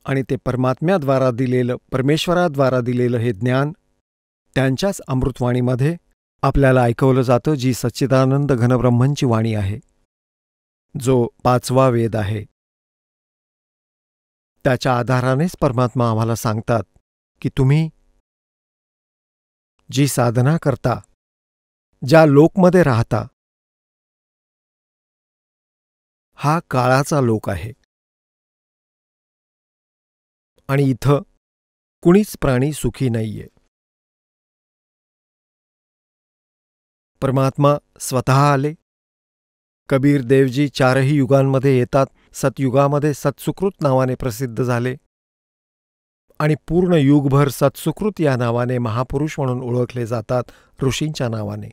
आणि ते परमात्म्याद्वारा दिलेलं, परमेश्वराद्वारा दिलेलं हे ज्ञान त्यांच्याच अमृतवाणीमध्ये आपल्याला ऐकवलं जातं जी सच्चिदानंद घनब्रह्मंची वाणी आहे, जो 5वा वेद आहे. त्याच्या आधारानेच परमात्मा आम्हाला सांगतात की तुम्ही जी साधना करता, ज्या लोकमध्ये राहता, हा काळाचा लोक आहे आणि इथं कुणीच प्राणी सुखी नाहीये. परमात्मा स्वतः आले. कबीर देवजी 4ही युगांमध्ये येतात. सतयुगामध्ये सत्सुकृत नावाने प्रसिद्ध झाले आणि पूर्ण युगभर सत्सुकृत या नावाने महापुरुष म्हणून ओळखले जातात, ऋषींच्या नावाने.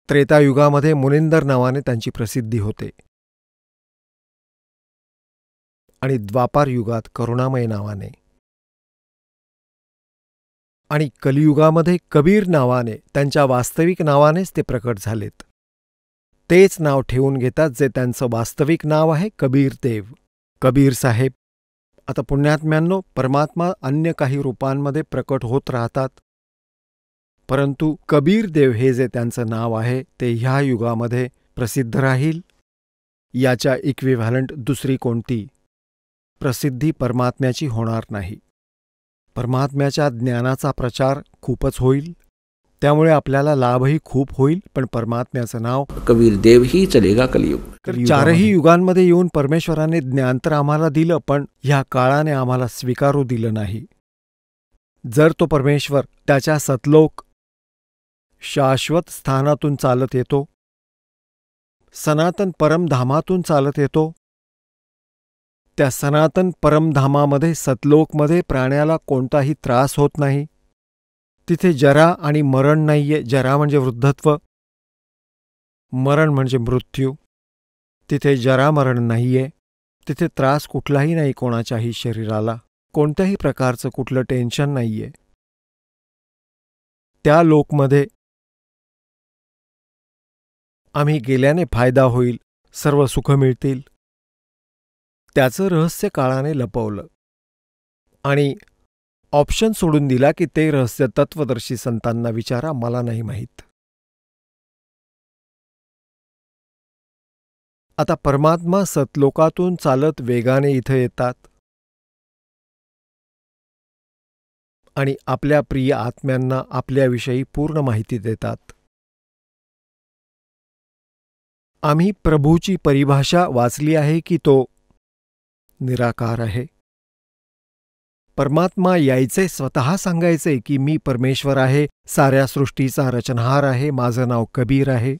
त्रेतायुगामध्ये मुनिंदर नावाने त्यांची प्रसिद्धी होते आणि द्वापार युगात करुणामय नावाने आणि कलियुगामध्ये कबीर नावाने, त्यांच्या वास्तविक नावानेच ते प्रकट झालेत. तेच नाव ठेवून घेतात जे त्यांचं वास्तविक नाव आहे, कबीर देव, कबीर साहेब. आता पुण्यात्म्यांनो, परमात्मा अन्य काही रूपांमध्ये प्रकट होत राहतात, परंतु कबीर देव हे जे त्यांचं नाव आहे ते ह्या युगामध्ये प्रसिद्ध राहील. याच्या इक्विव्हॅलंट दुसरी कोणती प्रसिद्धी परमात्म्याची होणार नाही. परमात्म्याच्या ज्ञानाचा प्रचार खूपच होईल, त्यामुळे आपल्याला लाभही खूप होईल, पण परमात्म्याचं नाव
कबीर देव ही चलेगा कलियुग.
तर 4ही युगांमध्ये येऊन परमेश्वराने ज्ञान तर आम्हाला दिलं, पण ह्या काळाने आम्हाला स्वीकारू दिलं नाही. जर तो परमेश्वर त्याच्या सतलोक शाश्वत स्थानातून चालत येतो, सनातन परमधामातून चालत येतो, त्या सनातन परमधामामध्ये सतलोकमध्ये प्राण्याला कोणताही त्रास होत नाही, तिथे जरा आणि मरण नाहीये. जरा म्हणजे वृद्धत्व, मरण म्हणजे मृत्यू. तिथे जरा मरण नाहीये, तिथे त्रास कुठलाही नाही कोणाच्याही शरीराला, कोणत्याही प्रकारचं कुठलं टेन्शन नाहीये. त्या लोकमध्ये आम्ही गेल्याने फायदा होईल, सर्व सुख मिळतील. त्याचं रहस्य काळाने लपवलं आणि ऑप्शन सोडून दिला की ते रहस्य तत्वदर्शी संतांना विचारा, मला नाही माहीत. आता परमात्मा सतलोकातून चालत वेगाने इथं येतात आणि आपल्या प्रिय आत्म्यांना आपल्याविषयी पूर्ण माहिती देतात. आम्ही प्रभूची परिभाषा वाचली आहे की तो निराकार आहे. परमात्मा यायचे, स्वतः सांगायचे की मी परमेश्वर आहे, साऱ्या सृष्टीचा रचनहार आहे, माझं नाव कबीर आहे.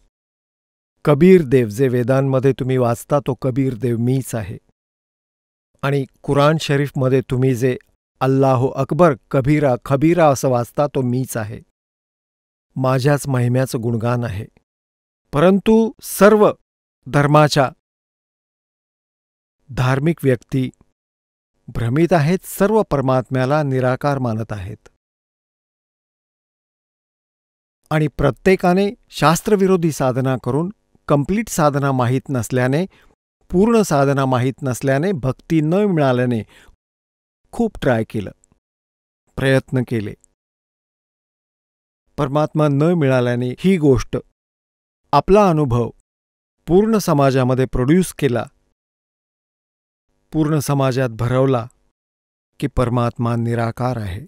कबीर देव जे वेदांमध्ये तुम्ही वाचता तो कबीर देव मीच आहे. आणि कुराण शरीफमध्ये तुम्ही जे अल्लाहू अकबर कबीरा खबीरा असं वाचता तो मीच आहे. माझ्याच महिम्याचं गुणगान आहे. परंतु सर्व धर्माच्या धार्मिक व्यक्ती भ्रमित आहेत, सर्व परमात्म्याला निराकार मानत आहेत आणि प्रत्येकाने शास्त्रविरोधी साधना करून, कंप्लीट साधना माहीत नसल्याने, पूर्ण साधना माहीत नसल्याने, भक्ती न मिळाल्याने खूप ट्राय केलं, प्रयत्न केले. परमात्मा न मिळाल्याने ही गोष्ट आपला अनुभव पूर्ण समाजामध्ये प्रोड्यूस केला, पूर्ण समाजात भरवला की परमात्मा निराकार आहे.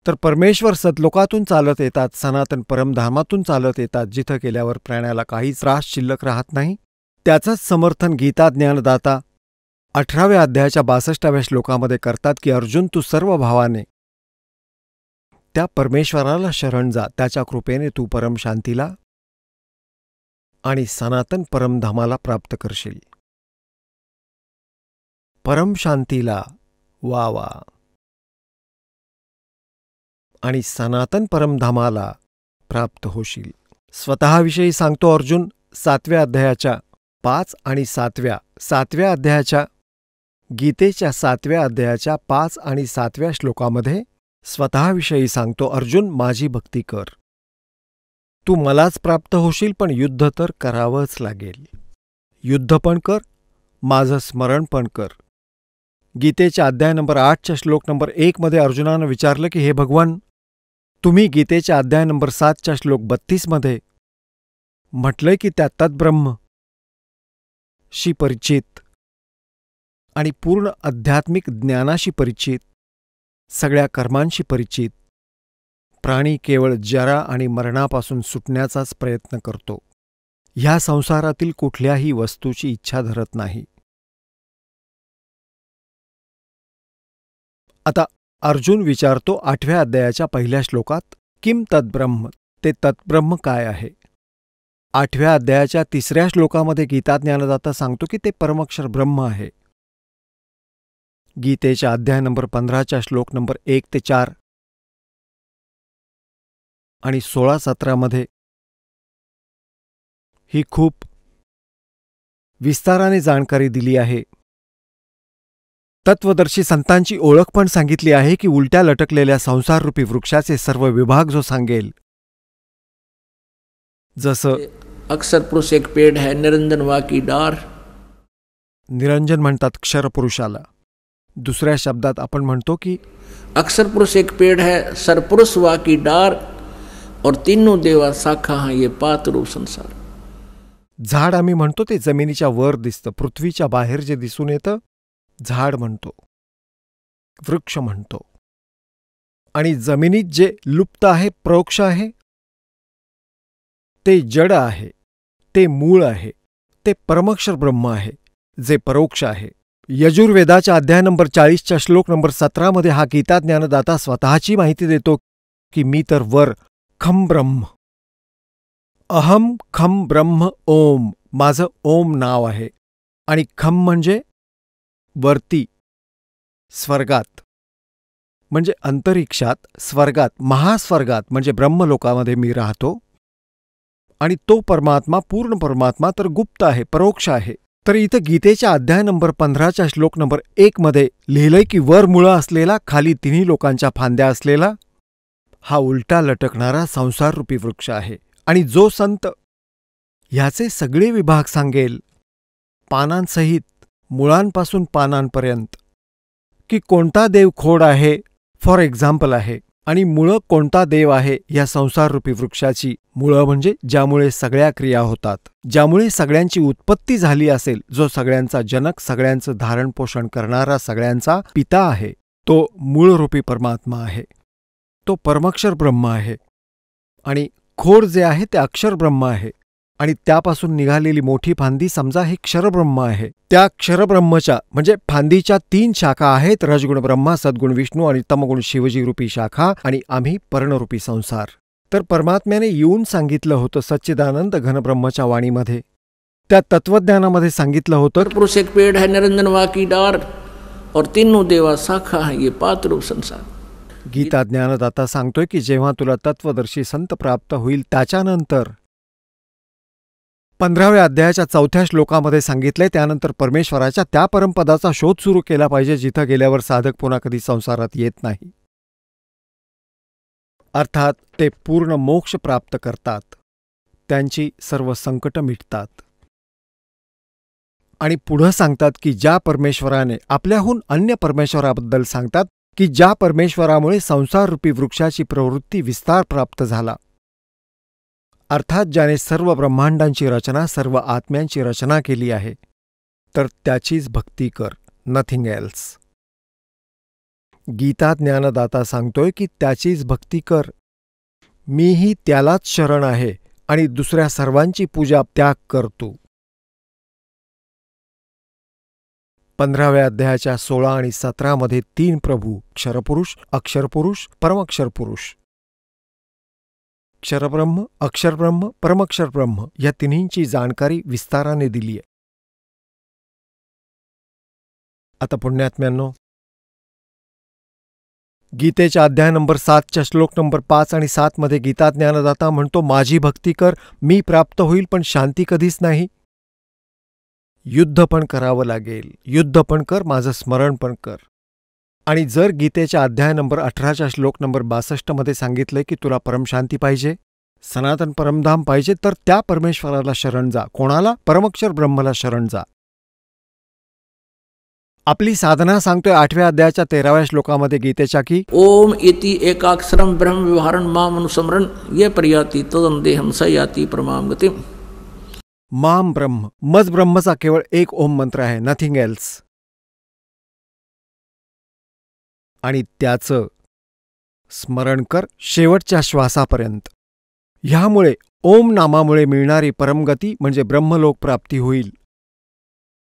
तर परमेश्वर सतलोकातून चालत येतात, सनातन परमधामातून चालत येतात, जिथं गेल्यावर प्राण्याला काही त्रास शिल्लक राहत नाही. त्याचंच समर्थन गीता ज्ञानदाता 18व्या अध्यायाच्या 62व्या श्लोकामध्ये करतात की अर्जुन, तू सर्व भावाने त्या परमेश्वराला शरण जा, त्याच्या कृपेने तू परमशांतीला आणि सनातन परमधामाला प्राप्त करशील. परमशांतीला वा वा आणि सनातन परमधामाला प्राप्त होशील. स्वतःविषयी सांगतो अर्जुन 7व्या अध्यायाच्या 5 आणि 7व्या अध्यायाच्या गीतेच्या 7व्या अध्यायाच्या 5 आणि 7व्या श्लोकामध्ये स्वतःविषयी सांगतो, अर्जुन माझी भक्ती कर, तू मलाच प्राप्त होशील, पण युद्ध तर करावंच लागेल. युद्ध पण कर, माझं स्मरण पण कर. गीतेच्या अध्याय नंबर 8च्या श्लोक नंबर 1 मध्ये अर्जुनानं विचारलं की हे भगवान, तुम्ही गीतेच्या अध्याय नंबर 7च्या श्लोक 32 मध्ये म्हटलंय की त्या तद्ब्रह्म शी परिचित आणि पूर्ण आध्यात्मिक ज्ञानाशी परिचित, सगळ्या कर्मांशी परिचित प्राणी केवळ जरा आणि मरणापासून सुटण्याचाच प्रयत्न करतो. ह्या संसारातील कुठल्याही वस्तूची इच्छा धरत नाही. आता अर्जुन विचारतो 8व्या अध्यायाच्या पहिल्या श्लोकात, किम तद्ब्रह्म, ते तद्ब्रह्म काय आहे? 8व्या अध्यायाच्या 3ऱ्या श्लोकामध्ये गीता ज्ञानदाता सांगतो की ते परमक्षर ब्रह्म आहे. गीतेच्या अध्याय नंबर 15च्या श्लोक नंबर 1 ते 4 आणि 16-17 ही खूप विस्ताराने जाणकारी दिली आहे. तत्वदर्शी संतांची ओळख पण सांगितली आहे की उलट्या लटकलेल्या संसाररूपी वृक्षाचे सर्व विभाग जो सांगेल, जसं
अक्षर पुरुष एक पेड़ है, निरंजन वा की डार.
निरंजन म्हणतात क्षरपुरुषाला. दुसऱ्या शब्दात आपण म्हणतो की
अक्षर पुरुष एक पेड़ है, सरपुरुष वा की डार, और तीनों देवा शाखा हैं ये पात रूप संसार.
झाड आम्ही म्हणतो ते जमिनीच्या वर दिसतं, पृथ्वीच्या बाहेर जे दिसून येतं झाड म्हणतो, वृक्ष म्हणतो. आणि जमिनीत जे लुप्त आहे, परोक्ष आहे, ते जड आहे, ते मूळ आहे, ते परमक्षर ब्रह्म आहे जे परोक्ष आहे. यजुर्वेदाच्या अध्याय नंबर 40च्या श्लोक नंबर 17 हा गीता ज्ञानदाता स्वतःची माहिती देतो की मी तर वर खम ब्रह्म, अहम खम ब्रह्म ओम, माझं ओम नाव आहे. आणि खम म्हणजे वरती, स्वर्गात म्हणजे अंतरिक्षात, स्वर्गात, महास्वर्गात म्हणजे ब्रह्मलोकामध्ये मी राहतो. आणि तो परमात्मा, पूर्ण परमात्मा तर गुप्त आहे, परोक्ष आहे. तर इथं गीतेच्या अध्याय नंबर 15च्या श्लोक नंबर 1 लिहिलंय की वर मुळं असलेला, खाली तिन्ही लोकांच्या फांद्या असलेला हा उलटा लटकणारा संसाररूपी वृक्ष आहे. आणि जो संत ह्याचे सगळे विभाग सांगेल, पानांसहित, मुळांपासून पानांपर्यंत, की कोणता देव खोड आहे, फॉर एक्झाम्पल आहे, आणि मुळं कोणता देव आहे या संसाररूपी वृक्षाची. मुळं म्हणजे ज्यामुळे सगळ्या क्रिया होतात, ज्यामुळे सगळ्यांची उत्पत्ती झाली असेल, जो सगळ्यांचा जनक, सगळ्यांचं धारणपोषण करणारा, सगळ्यांचा पिता आहे, तो मूळरूपी परमात्मा आहे, तो परमक्षर ब्रह्म आहे. आणि खोड जे आहे ते अक्षर ब्रह्म आहे. आणि त्यापासून निघालेली मोठी फांदी समजा हे क्षरब्रह्म आहे. त्या क्षरब्रह्मच्या म्हणजे फांदीच्या 3 शाखा आहेत, रजगुण ब्रह्मा, सद्गुण विष्णू आणि तमगुण शिवजी रूपी शाखा, आणि आम्ही पर्णरूपी संसार. तर परमात्म्याने येऊन सांगितलं होतं सच्चिदानंद घनब्रह्मच्या वाणीमध्ये, त्या तत्वज्ञानामध्ये सांगितलं होतं,
पुरुष एक पेड़ है, निरंजन वा की डार, और तीनों देवा शाखा हैं ये पात रूप संसार.
गीता ज्ञानदाता सांगतोय की जेव्हा तुला तत्वदर्शी संत प्राप्त होईल त्याच्यानंतर 15व्या अध्यायाच्या 4थ्या श्लोकामध्ये सांगितलंय, त्यानंतर परमेश्वराच्या त्या परमपदाचा शोध सुरू केला पाहिजे जिथं गेल्यावर साधक पुन्हा कधी संसारात येत नाही. अर्थात ते पूर्ण मोक्ष प्राप्त करतात, त्यांची सर्व संकटं मिटतात. आणि पुढं सांगतात की ज्या परमेश्वराने, आपल्याहून अन्य परमेश्वराबद्दल सांगतात की ज्या परमेश्वरामुळे संसाररूपी वृक्षाची प्रवृत्ती विस्तार प्राप्त झाला, अर्थात ज्याने सर्व ब्रह्मांडांची रचना, सर्व आत्म्यांची रचना केली आहे, तर त्याचीच भक्ती कर, नथिंग एल्स. गीता ज्ञानदाता सांगतोय की त्याचीच भक्ती कर, मीही त्यालाच शरण आहे, आणि दुसऱ्या सर्वांची पूजा त्याग करतो. 15व्या अध्यायाच्या 16 आणि 17 3 प्रभू, क्षरपुरुष, अक्षरपुरुष, परमक्षरपुरुष, क्षरब्रह्म, अक्षरब्रह्म, परमक्षर ब्रह्म या तिन्हींची जाणकारी विस्ताराने दिली आहे. आता पुण्यात्म्यांनो, गीतेच्या अध्याय नंबर 7च्या श्लोक नंबर 5 आणि 7 गीता ज्ञानदाता म्हणतो, माझी भक्ती कर, मी प्राप्त होईल, पण शांती कधीच नाही. युद्ध पण करावं लागेल, युद्ध पण कर, माझं स्मरण पण कर. आणि जर गीतेच्या अध्याय नंबर 18च्या श्लोक नंबर 62 सांगितलंय की तुला परमशांती पाहिजे, सनातन परमधाम पाहिजे, तर त्या परमेश्वराला शरण जा. कोणाला? परमक्षर ब्रह्मला शरण जा. आपली साधना सांगतोय 8व्या अध्यायाच्या 13व्या श्लोकामध्ये गीतेच्या की
ओम इति एकाक्षरम ब्रह्म व्यवहारन माम अनुसमरण ये प्रयाति तदं देहम स याति परमाम गतिम.
माम ब्रह्म, मज ब्रह्मचा केवळ एक ओम मंत्र आहे, नथिंग एल्स. आणि त्याचं स्मरण कर शेवटच्या श्वासापर्यंत. ह्यामुळे ओम नामामुळे मिळणारी परमगती म्हणजे ब्रह्मलोक प्राप्ती होईल.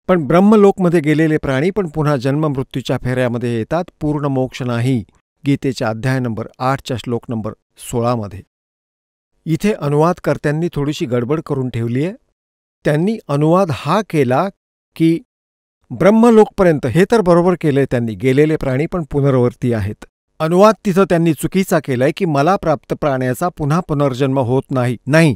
पण ब्रह्मलोकमध्ये गेलेले प्राणी पण पुन्हा जन्ममृत्यूच्या फेऱ्यामध्ये येतात, पूर्ण मोक्ष नाही. गीतेच्या अध्याय नंबर 8च्या श्लोक नंबर 16 इथे अनुवादकर्त्यांनी थोडीशी गडबड करून ठेवली आहे. त्यांनी अनुवाद हा केला की ब्रह्मलोकपर्यंत, हे तर बरोबर केलंय त्यांनी, गेलेले प्राणी पण पुनर्वर्ती आहेत. अनुवाद तिथं त्यांनी चुकीचा केलाय की मला प्राप्त प्राण्याचा पुन्हा पुनर्जन्म होत नाही. नाही,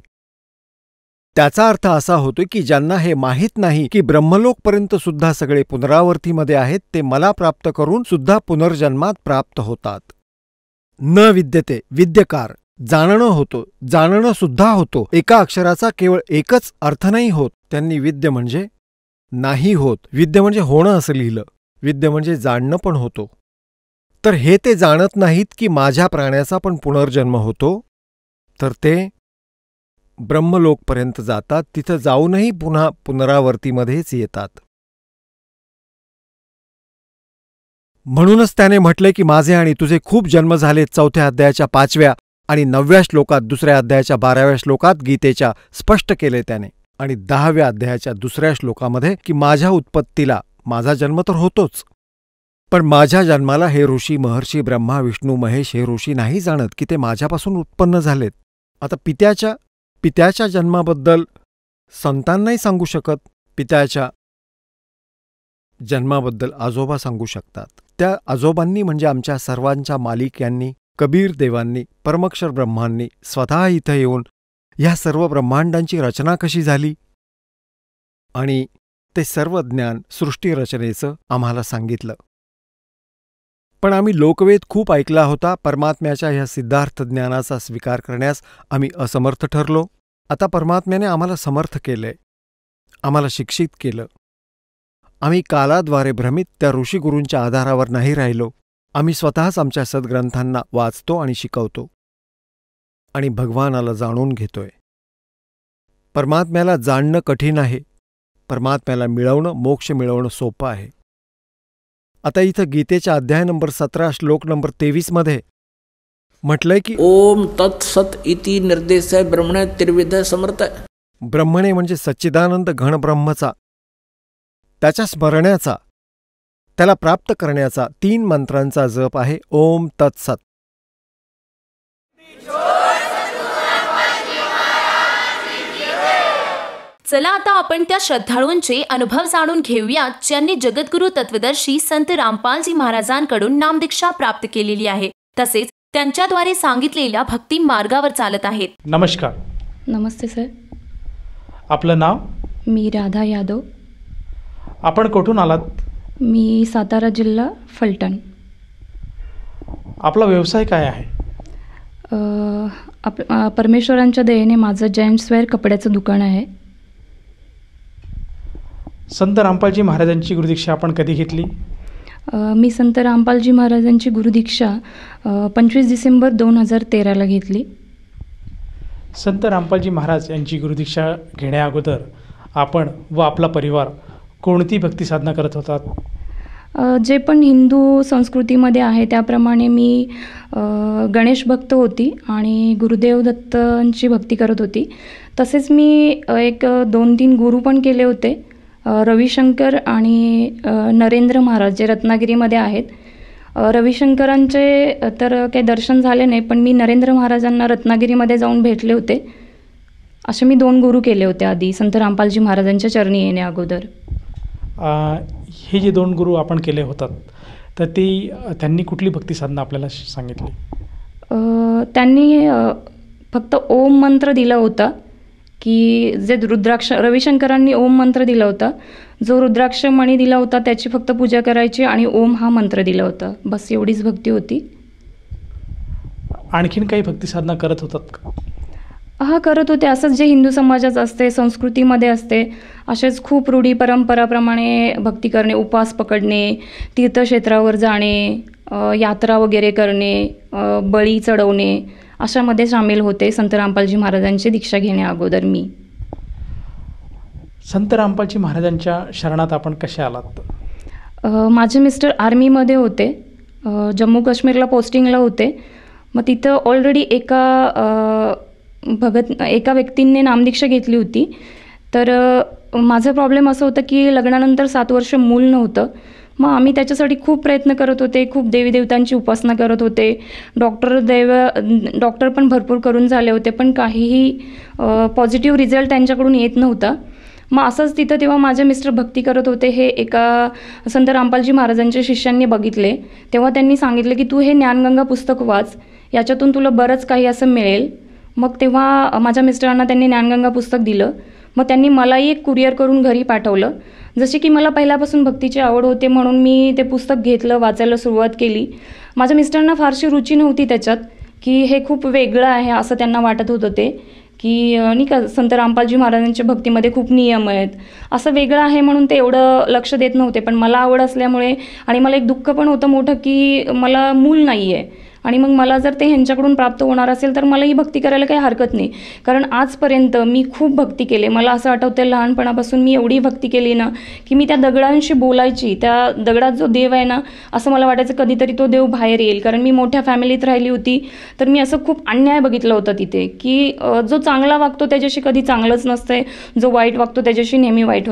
त्याचा अर्थ असा होतो की ज्यांना हे माहीत नाही की ब्रह्मलोकपर्यंत सुद्धा सगळे पुनरावर्तीमध्ये आहेत, ते मला प्राप्त करून सुद्धा पुनर्जन्मात प्राप्त होतात. न विद्यते विद्यकार, जाणणं होतो, जाणणं सुद्धा होतो. एका अक्षराचा केवळ एकच अर्थ नाही होत. त्यांनी विद्य म्हणजे नाही होत, विद्य म्हणजे होणं असं लिहिलं. विद्य म्हणजे जाणणं पण होतो. तर हे ते जाणत नाहीत की माझ्या प्राण्याचा पण पुनर्जन्म होतो, तर ते ब्रह्मलोकपर्यंत जातात. तिथं जाऊनही पुन्हा पुनरावर्तीमध्येच येतात. म्हणूनच त्याने म्हटले की माझे आणि तुझे खूप जन्म झाले. 4थ्या अध्यायाच्या 5व्या आणि 9व्या श्लोकात, 2ऱ्या अध्यायाच्या 12व्या श्लोकात गीतेच्या स्पष्ट केले त्याने. आणि 10व्या अध्यायाच्या 2ऱ्या श्लोकामध्ये की माझ्या उत्पत्तीला माझा जन्म तर होतोच, पण माझ्या जन्माला हे ऋषी, महर्षी, ब्रह्मा, विष्णू, महेश हे ऋषी नाही जाणत की ते माझ्यापासून उत्पन्न झालेत. आता पित्याच्या जन्माबद्दल संतान नाही सांगू शकत, पित्याच्या जन्माबद्दल आजोबा सांगू शकतात. त्या आजोबांनी म्हणजे आमच्या सर्वांच्या मालिक यांनी, कबीर देवांनी, परमक्षर ब्रह्मांनी स्वतः इथं येऊन ह्या सर्व ब्रह्मांडांची रचना कशी झाली आणि ते सर्व ज्ञान सृष्टीरचनेचं आम्हाला सांगितलं. पण आम्ही लोकवेद खूप ऐकला होता. परमात्म्याच्या ह्या सिद्धार्थ ज्ञानाचा स्वीकार करण्यास आम्ही असमर्थ ठरलो. आता परमात्म्याने आम्हाला समर्थ केलंय, आम्हाला शिक्षित केलं. आम्ही कालाद्वारे भ्रमित त्या ऋषीगुरूंच्या आधारावर नाही राहिलो. आम्ही स्वतःच आमच्या सद्ग्रंथांना वाचतो आणि शिकवतो आणि भगवानाला जाणून घेतोय. परमात्म्याला जाणणं कठीण आहे, परमात्म्याला मिळवणं, मोक्ष मिळवणं सोपं आहे. आता इथं गीतेच्या अध्याय नंबर 17 श्लोक नंबर 23 म्हटलंय की
ओम तत्सत इति निर्देश ब्रह्मणे त्रिविध समर्थ.
ब्रह्मणे म्हणजे सच्चिदानंद घन ब्रह्मचा, त्याच्या स्मरण्याचा, त्याला प्राप्त करण्याचा 3 मंत्रांचा जप आहे ओम तत्सत.
चला आता आपण त्या श्रद्धाळूंचे अनुभव जाणून घेऊयात ज्यांनी जगद्गुरू तत्वदर्शी संत रामपालजी महाराजांकडून नामदीक्षा प्राप्त केलेली आहे, तसेच त्यांच्याद्वारे सांगितलेल्या भक्ती मार्गावर चालत आहेत.
नमस्कार.
नमस्ते सर.
आपलं नाव?
मी राधा यादव.
आपण कुठून आलात?
मी सातारा जिल्हा, फलटण.
आपला व्यवसाय काय आहे?
परमेश्वरांच्या दयेने माझं जेंट्सवेअर कपड्याचं दुकान आहे.
संत रामपालजी महाराजांची गुरुदीक्षा आपण कधी घेतली?
मी संत रामपालजी महाराजांची गुरुदीक्षा 25 डिसेंबर 2013ला घेतली.
संत रामपालजी महाराज यांची गुरुदीक्षा घेण्याअगोदर आपण व आपला परिवार कोणती भक्ती साधना करत होतात?
जे पण हिंदू संस्कृतीमध्ये आहे त्याप्रमाणे मी गणेश भक्त होती आणि गुरुदेव दत्तांची भक्ती करत होती. तसेच मी एक 2-3 गुरु पण केले होते, रविशंकर आणि नरेंद्र महाराज जे रत्नागिरीमध्ये आहेत. रविशंकरांचे तर काही दर्शन झाले नाही, पण मी नरेंद्र महाराजांना रत्नागिरीमध्ये जाऊन भेटले होते. असे मी 2 गुरु केले होते आधी संत रामपालजी महाराजांच्या चरणी येण्या अगोदर.
हे जे 2 गुरु आपण केले होतात तर त्यांनी कुठली भक्ती साधना आपल्याला सांगितली?
त्यांनी फक्त ओम मंत्र दिला होता की जे रविशंकरांनी ओम मंत्र दिला होता, जो रुद्राक्ष मणी दिला होता त्याची फक्त पूजा करायची आणि ओम हा मंत्र दिला होता, बस एवढीच भक्ती होती.
आणखीन काही भक्ती साधना करत होतात का?
हा, करत होते. असंच जे हिंदू समाजात असते, संस्कृतीमध्ये असते, असेच खूप रूढी परंपराप्रमाणे भक्ती करणे, उपवास पकडणे, तीर्थक्षेत्रावर जाणे, यात्रा वगैरे करणे, बळी चढवणे, अशामध्ये सामील होते संत रामपालजी महाराजांची दीक्षा घेण्या अगोदर मी.
संत रामपालजी महाराजांच्या शरणात आपण कसे आलात?
माझे मिस्टर आर्मीमध्ये होते, जम्मू काश्मीरला पोस्टिंगला होते. मग तिथं ऑलरेडी एका व्यक्तींनी नामदीक्षा घेतली होती. तर माझा प्रॉब्लेम असं होतं की लग्नानंतर 7 वर्ष मूल नव्हतं. मग आम्ही त्याच्यासाठी खूप प्रयत्न करत होते, खूप देवीदेवतांची उपासना करत होते. डॉक्टर पण भरपूर करून झाले होते, पण काहीही पॉझिटिव्ह रिझल्ट त्यांच्याकडून येत नव्हता. मग असंच तिथं तेव्हा माझे मिस्टर भक्ती करत होते. हे एका संत रामपालजी महाराजांच्या शिष्यांनी बघितले. तेव्हा त्यांनी सांगितले की तू हे ज्ञानगंगा पुस्तक वाच, याच्यातून तुला बरंच काही असं मिळेल. मग तेव्हा माझ्या मिस्टरांना त्यांनी ज्ञानगंगा पुस्तक दिलं. मग त्यांनी मलाही एक कुरिअर करून घरी पाठवलं. जशी की मला पहिल्यापासून भक्तीची आवड होते म्हणून मी ते पुस्तक घेतलं, वाचायला सुरुवात केली. माझ्या मिस्टरांना फारशी रुची नव्हती त्याच्यात, की हे खूप वेगळं आहे असं त्यांना वाटत होतं ते, की नाही का संत रामपालजी महाराजांच्या भक्तीमध्ये खूप नियम आहेत, असं वेगळं आहे म्हणून ते एवढं लक्ष देत नव्हते. पण मला आवड असल्यामुळे आणि मला एक दुःख पण होतं मोठं की मला मूल नाही आहे आणि मग मला जर ते ह्यांच्याकडून प्राप्त होणार असेल तर मला ही भक्ती करायला काही हरकत नाही. कारण आजपर्यंत मी खूप भक्ती केली. मला असं आठवतं लहानपणापासून मी एवढी भक्ती केली ना की मी त्या दगडांशी बोलायची. त्या दगडात जो देव आहे ना असं मला वाटायचं कधीतरी तो देव बाहेर येईल. कारण मी मोठ्या फॅमिलीत राहिली होती, तर मी असं खूप अन्याय बघितलं होतं तिथे की जो चांगला वागतो त्याच्याशी कधी चांगलंच नसते, जो वाईट वागतो त्याच्याशी नेहमी वाईट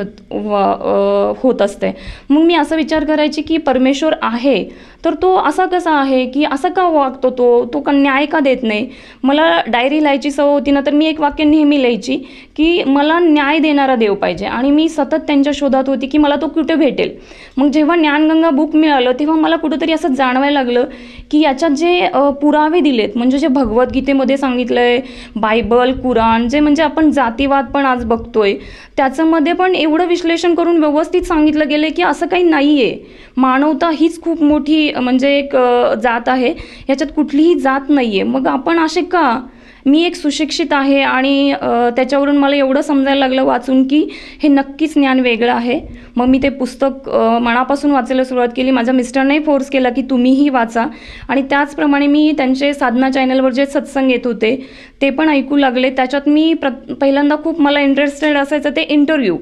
होत असते. मग मी असं विचार करायची की परमेश्वर आहे तर तो असा कसा आहे, की असं का वागतो तो न्याय का देत नाही. मला डायरी लिहायची सवय होती ना, तर मी एक वाक्य नेहमी लिहायची की मला न्याय देणारा देव पाहिजे. आणि मी सतत त्यांच्या शोधात होती की मला तो कुठे भेटेल. मग जेव्हा ज्ञानगंगा बुक मिळालं तेव्हा मला कुठंतरी असं जाणवायला लागलं की याच्यात जे पुरावे दिलेत, म्हणजे जे भगवद्गीतेमध्ये सांगितलंय, बायबल, कुराण, जे म्हणजे आपण जातीवाद पण आज बघतोय त्याच्यामध्ये पण एवढं विश्लेषण करून व्यवस्थित सांगितलं गेलं की असं काही नाही आहे. मानवता हीच खूप मोठी म्हणजे एक जात आहे, याच्यात कुठलीही जात नाही आहे. मग आपण असे का. मी एक सुशिक्षित आहे आणि त्याच्यावरून मला एवढं समजायला लागलं वाचून की हे नक्कीच ज्ञान वेगळं आहे. मग मी ते पुस्तक मनापासून वाचायला सुरुवात केली. माझ्या मिस्टरनेही फोर्स केला की तुम्हीही वाचा. आणि त्याचप्रमाणे मी त्यांचे साधना चॅनलवर जे सत्संग येत होते ते पण ऐकू लागले. त्याच्यात मी पहिल्यांदा खूप मला इंटरेस्टेड असायचं ते इंटरव्ह्यू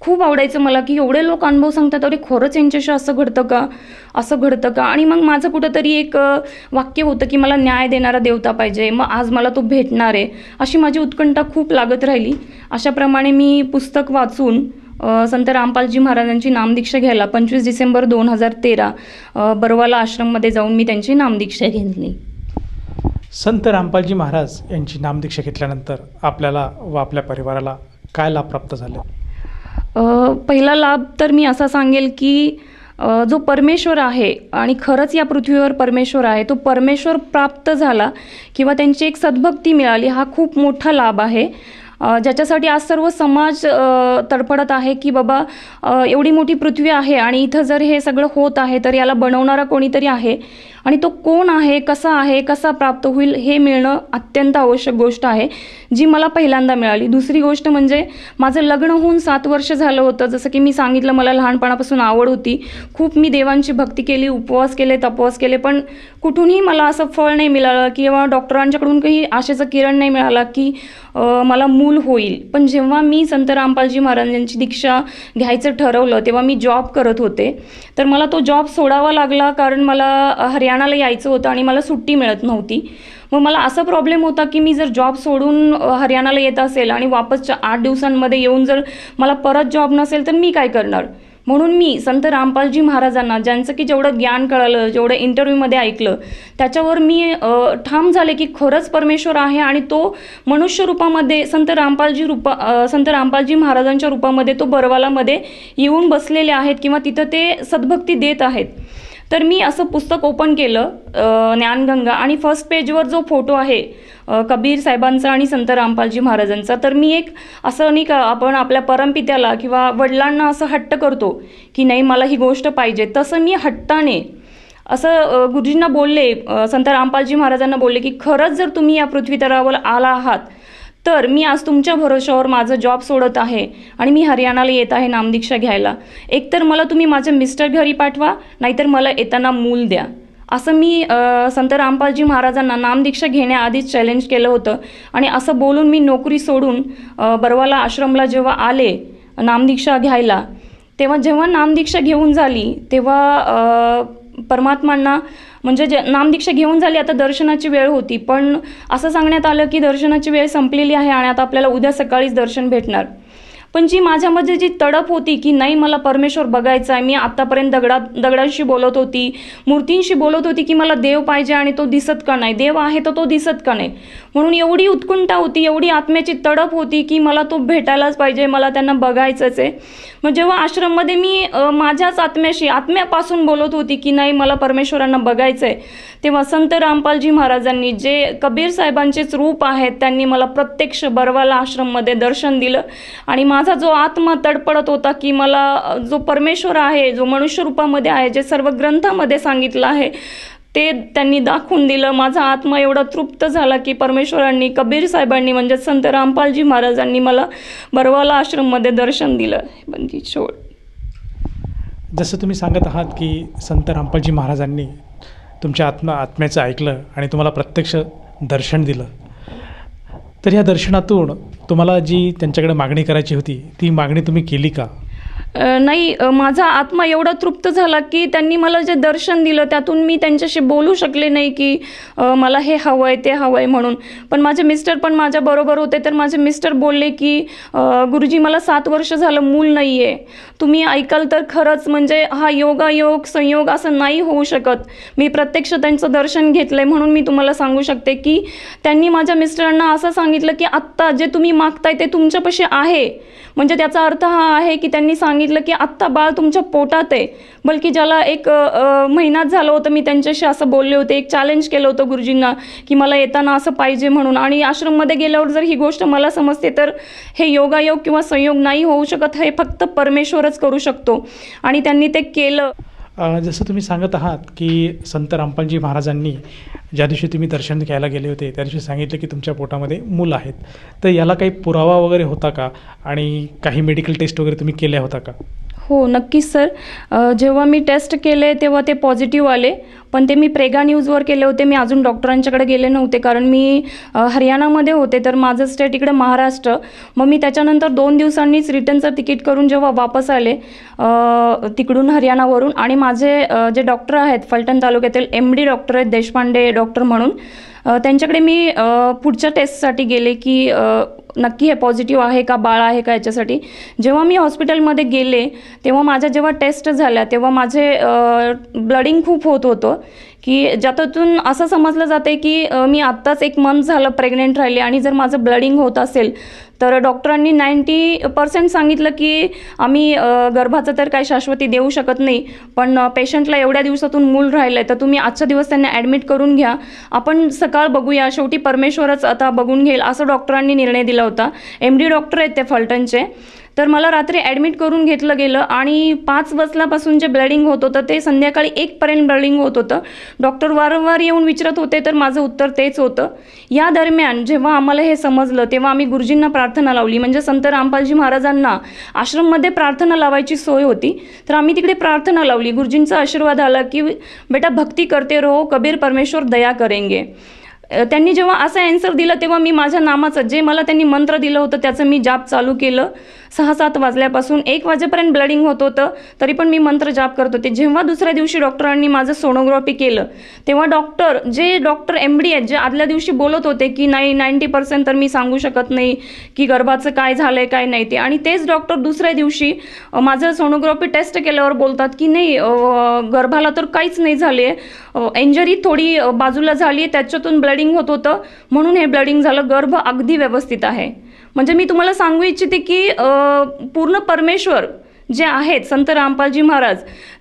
खूप आवडायचं मला, की एवढे लोक अनुभव सांगतात, अरे खरंच यांच्याशी असं घडतं का. आणि मग माझं कुठंतरी एक वाक्य होतं की मला न्याय देणारा देवता पाहिजे, मग आज मला तो भेटणार आहे, अशी माझी उत्कंठा खूप लागत राहिली. अशाप्रमाणे मी पुस्तक वाचून संत रामपालजी महाराजांची नामदीक्षा घ्यायला 25 डिसेंबर 2013 बरवाला आश्रममध्ये जाऊन मी त्यांची नामदीक्षा घेतली.
संत रामपालजी महाराज यांची नामदीक्षा घेतल्यानंतर आपल्याला व आपल्या परिवाराला काय लाभ प्राप्त झाले?
पहिला लाभ तर मी असा सांगेल की जो परमेश्वर आहे आणि खरंच या पृथ्वीवर परमेश्वर आहे, तो परमेश्वर प्राप्त झाला किंवा त्यांची एक सद्भक्ती मिळाली, हा खूप मोठा लाभ आहे. ज्याच्यासाठी आज सर्व समाज तडफडत आहे की बाबा एवढी मोठी पृथ्वी आहे आणि इथं जर हे सगळं होत आहे तर याला बनवणारा कोणीतरी आहे आणि तो कोण आहे, कसा प्राप्त होईल हे मिळणं अत्यंत आवश्यक गोष्ट आहे, जी मला पहिल्यांदा मिळाली. दुसरी गोष्ट म्हणजे माझं लग्न होऊन 7 वर्ष झालं होतं. जसं की मी सांगितलं मला लहानपणापासून आवड होती, खूप मी देवांची भक्ती केली, उपवास केले, तपवास केले, पण कुठूनही मला असं फळ नाही मिळालं किंवा डॉक्टरांच्याकडून काही आशेचा किरण नाही मिळाला की मला मूल होईल. पण जेव्हा मी संत रामपालजी महाराजांची दीक्षा घ्यायचं ठरवलं तेव्हा मी जॉब करत होते. तर मला तो जॉब सोडावा लागला कारण मला हरियाणाला यायचं होतं आणि मला सुट्टी मिळत नव्हती. मग मला असा प्रॉब्लेम होता की मी जर जॉब सोडून हरियाणाला येत असेल आणि वापसच्या 8 दिवसांमध्ये येऊन जर मला परत जॉब नसेल तर मी काय करणार. म्हणून मी संत रामपालजी महाराजांना, ज्यांचं की जेवढं ज्ञान कळालं, जेवढं इंटरव्ह्यूमध्ये ऐकलं, त्याच्यावर मी ठाम झाले की खरंच परमेश्वर आहे आणि तो मनुष्य रूपामध्ये संत रामपालजी महाराजांच्या रूपामध्ये तो बरवालामध्ये येऊन बसलेले आहेत किंवा तिथं ते सद्भक्ती देत आहेत. तर मी असं पुस्तक ओपन केलं ज्ञानगंगा आणि फर्स्ट पेजवर जो फोटो आहे कबीर साहेबांचा आणि संत रामपालजी महाराजांचा, तर मी एक असं नाही का आपण आपल्या परमपित्याला किंवा वडिलांना असं हट्ट करतो की नाही मला ही गोष्ट पाहिजे, तसं मी हट्टाने असं गुरुजींना बोलले, संत रामपालजी महाराजांना बोलले की खरंच जर तुम्ही या पृथ्वी तलावर आला आहात तर मी आज तुमच्या भरोशावर माझं जॉब सोडत आहे आणि मी हरियाणाला येत आहे नामदीक्षा घ्यायला. एकतर मला तुम्ही माझे मिस्टर घरी पाठवा, नाहीतर मला येताना मूल द्या. असं मी संत रामपालजी महाराजांना नामदीक्षा घेण्याआधीच चॅलेंज केलं होतं. आणि असं बोलून मी नोकरी सोडून बरवाला आश्रमला जेव्हा आले नामदीक्षा घ्यायला, तेव्हा जेव्हा नामदीक्षा घेऊन झाली तेव्हा परमात्मांना म्हणजे नामदीक्षा घेऊन झाली, आता दर्शनाची वेळ होती, पण असं सांगण्यात आलं की दर्शनाची वेळ संपलेली आहे आणि आता आपल्याला उद्या सकाळीच दर्शन भेटणार. पण जी माझ्यामध्ये जी तडप होती की नाही मला परमेश्वर बघायचा आहे, मी आत्तापर्यंत दगडांशी बोलत होती, मूर्तींशी बोलत होती की मला देव पाहिजे आणि तो दिसत का नाही, देव आहे तर तो दिसत का नाही, म्हणून एवढी उत्कंठा होती, एवढी आत्म्याची तडप होती की मला तो भेटायलाच पाहिजे, मला त्यांना बघायचंच आहे. मग जेव्हा आश्रममध्ये मी माझ्याच आत्म्यापासून बोलत होती की नाही मला परमेश्वरांना बघायचं आहे, तेव्हा संत रामपालजी महाराजांनी जे कबीर साहेबांचेच रूप आहेत त्यांनी मला प्रत्यक्ष बरवाला आश्रममध्ये दर्शन दिलं आणि माझा जो आत्मा तडपडत होता की मला जो परमेश्वर आहे, जो मनुष्य रूपामध्ये आहे, जे सर्व ग्रंथामध्ये सांगितलं आहे ते त्यांनी दाखवून दिलं. माझा आत्मा एवढा तृप्त झाला की परमेश्वरांनी, कबीर साहेबांनी म्हणजे संत रामपालजी महाराजांनी मला बरवाला आश्रममध्ये दर्शन दिलं. बंदी छोड.
जसं तुम्ही सांगत आहात की संत रामपालजी महाराजांनी तुमच्या आत्म्याचं ऐकलं आणि तुम्हाला प्रत्यक्ष दर्शन दिलं, तर या दर्शनातून तुम्हाला जी त्यांच्याकडे मागणी करायची होती ती मागणी तुम्ही केली का?
नाही, माझा आत्मा एवढा तृप्त झाला की त्यांनी मला जे दर्शन दिलं त्यातून मी त्यांच्याशी बोलू शकले नाही की मला हे हवं आहे ते हवं आहे म्हणून. पण माझे मिस्टर पण माझ्याबरोबर होते, तर माझे मिस्टर बोलले की गुरुजी मला 7 वर्ष झालं मूल नाही आहे, तुम्ही ऐकाल तर खरंच म्हणजे हा योगायोग संयोग असं नाही होऊ शकत. मी प्रत्यक्ष त्यांचं दर्शन घेतलं आहे म्हणून मी तुम्हाला सांगू शकते की त्यांनी माझ्या मिस्टरांना असं सांगितलं की आत्ता जे तुम्ही मागताय ते तुमच्यापाशी आहे. म्हणजे त्याचा अर्थ हा आहे की त्यांनी सांगितलं की आत्ता बाळ तुमच्या पोटात आहे. बल्कि ज्याला 1 महिनाच झालं होतं मी त्यांच्याशी असं बोलले होते, एक चॅलेंज केलं होतं गुरुजींना की मला येताना असं पाहिजे म्हणून. आणि आश्रममध्ये गेल्यावर जर ही गोष्ट मला समजते तर हे योगायोग किंवा संयोग नाही होऊ शकत, हे फक्त परमेश्वरच करू शकतो आणि त्यांनी ते केलं.
जसं तुम्ही सांगत आहात की संत रामपालजी महाराजांनी ज्या दिवशी तुम्ही दर्शन घ्यायला गेले होते त्या दिवशी सांगितलं की तुमच्या पोटामध्ये मूल आहेत, तर याला काही पुरावा वगैरे होता का आणि काही मेडिकल टेस्ट वगैरे तुम्ही केल्या होता का?
हो नक्कीच सर. जेव्हा मी टेस्ट केले तेव्हा ते पॉझिटिव्ह आले, पण ते मी प्रेगा न्यूजवर केले होते. मी अजून डॉक्टरांच्याकडे गेले नव्हते कारण मी हरियाणामध्ये होते, तर माझं स्टेट इकडे महाराष्ट्र. मग मी त्याच्यानंतर 2 दिवसांनीच रिटर्नचं तिकीट करून जेव्हा वापस आले तिकडून हरियाणावरून, आणि माझे जे डॉक्टर आहेत फलटण तालुक्यातील MD डॉक्टर आहेत देशपांडे डॉक्टर म्हणून, त्यांच्याकडे मी पुढच्या टेस्टसाठी गेले की नक्की हे पॉझिटिव्ह आहे का, बाळ आहे का याच्यासाठी. जेव्हा मी हॉस्पिटलमध्ये गेले तेव्हा माझ्या जेव्हा टेस्ट झाल्या तेव्हा माझे ब्लडिंग खूप होत होतं की ज्यातून असं समजलं जाते की मी आत्ताच 1 मंथ झालं प्रेग्नेंट राहिले आणि जर माझं ब्लडिंग होत असेल तर डॉक्टरांनी 90% सांगितलं की आम्ही गर्भाचं तर काही शाश्वती देऊ शकत नाही, पण पेशंटला एवढ्या दिवसातून मूल राहिलं आहे तर तुम्ही आजच्या दिवस त्यांना ॲडमिट करून घ्या, आपण सकाळ बघूया, शेवटी परमेश्वरच आता बघून घेईल, असं डॉक्टरांनी निर्णय दिला होता. MD डॉक्टर आहेत ते फलटणचे. तर मला रात्री ॲडमिट करून घेतलं गेलं आणि 5 वाजल्यापासून जे ब्लडिंग होत होतं ते संध्याकाळी 1पर्यंत ब्लडिंग होत होतं. डॉक्टर वारंवार येऊन विचारत होते तर माझं उत्तर तेच होतं. या दरम्यान जेव्हा आम्हाला हे समजलं तेव्हा आम्ही गुरुजींना प्रार्थना लावली, म्हणजे संत रामपालजी महाराजांना आश्रममध्ये प्रार्थना लावायची सोय होती, तर आम्ही तिकडे प्रार्थना लावली. गुरुजींचा आशीर्वाद आला की बेटा भक्ती करते रहो, कबीर परमेश्वर दया करेंगे. त्यांनी जेव्हा असं ॲन्सर दिलं तेव्हा मी माझ्या नामाचं जे मला त्यांनी मंत्र दिलं होतं त्याचं मी जाप चालू केलं. 6-7 वाजल्यापासून 1 वाजेपर्यंत ब्लडिंग होत होतं तरी पण मी मंत्र जाप करत होते. जेव्हा दुसऱ्या दिवशी डॉक्टरांनी माझं सोनोग्राफी केलं तेव्हा डॉक्टर MD आहेत जे आदल्या दिवशी बोलत होते की नाही 90% तर मी सांगू शकत नाही की गर्भाचं काय झालं आहे काय नाही ते, आणि तेच डॉक्टर दुसऱ्या दिवशी माझं सोनोग्राफी टेस्ट केल्यावर बोलतात की नाही गर्भाला तर काहीच नाही झाले, इंजरी थोडी बाजूला झाली आहे त्याच्यातून ब्लडिंग होत होतं म्हणून हे ब्लडिंग झालं, गर्भ अगदी व्यवस्थित आहे. म्हणजे मी तुम्हाला सांगू इच्छिते की पूर्ण परमेश्वर जे आहेत संत रामपालजी महाराज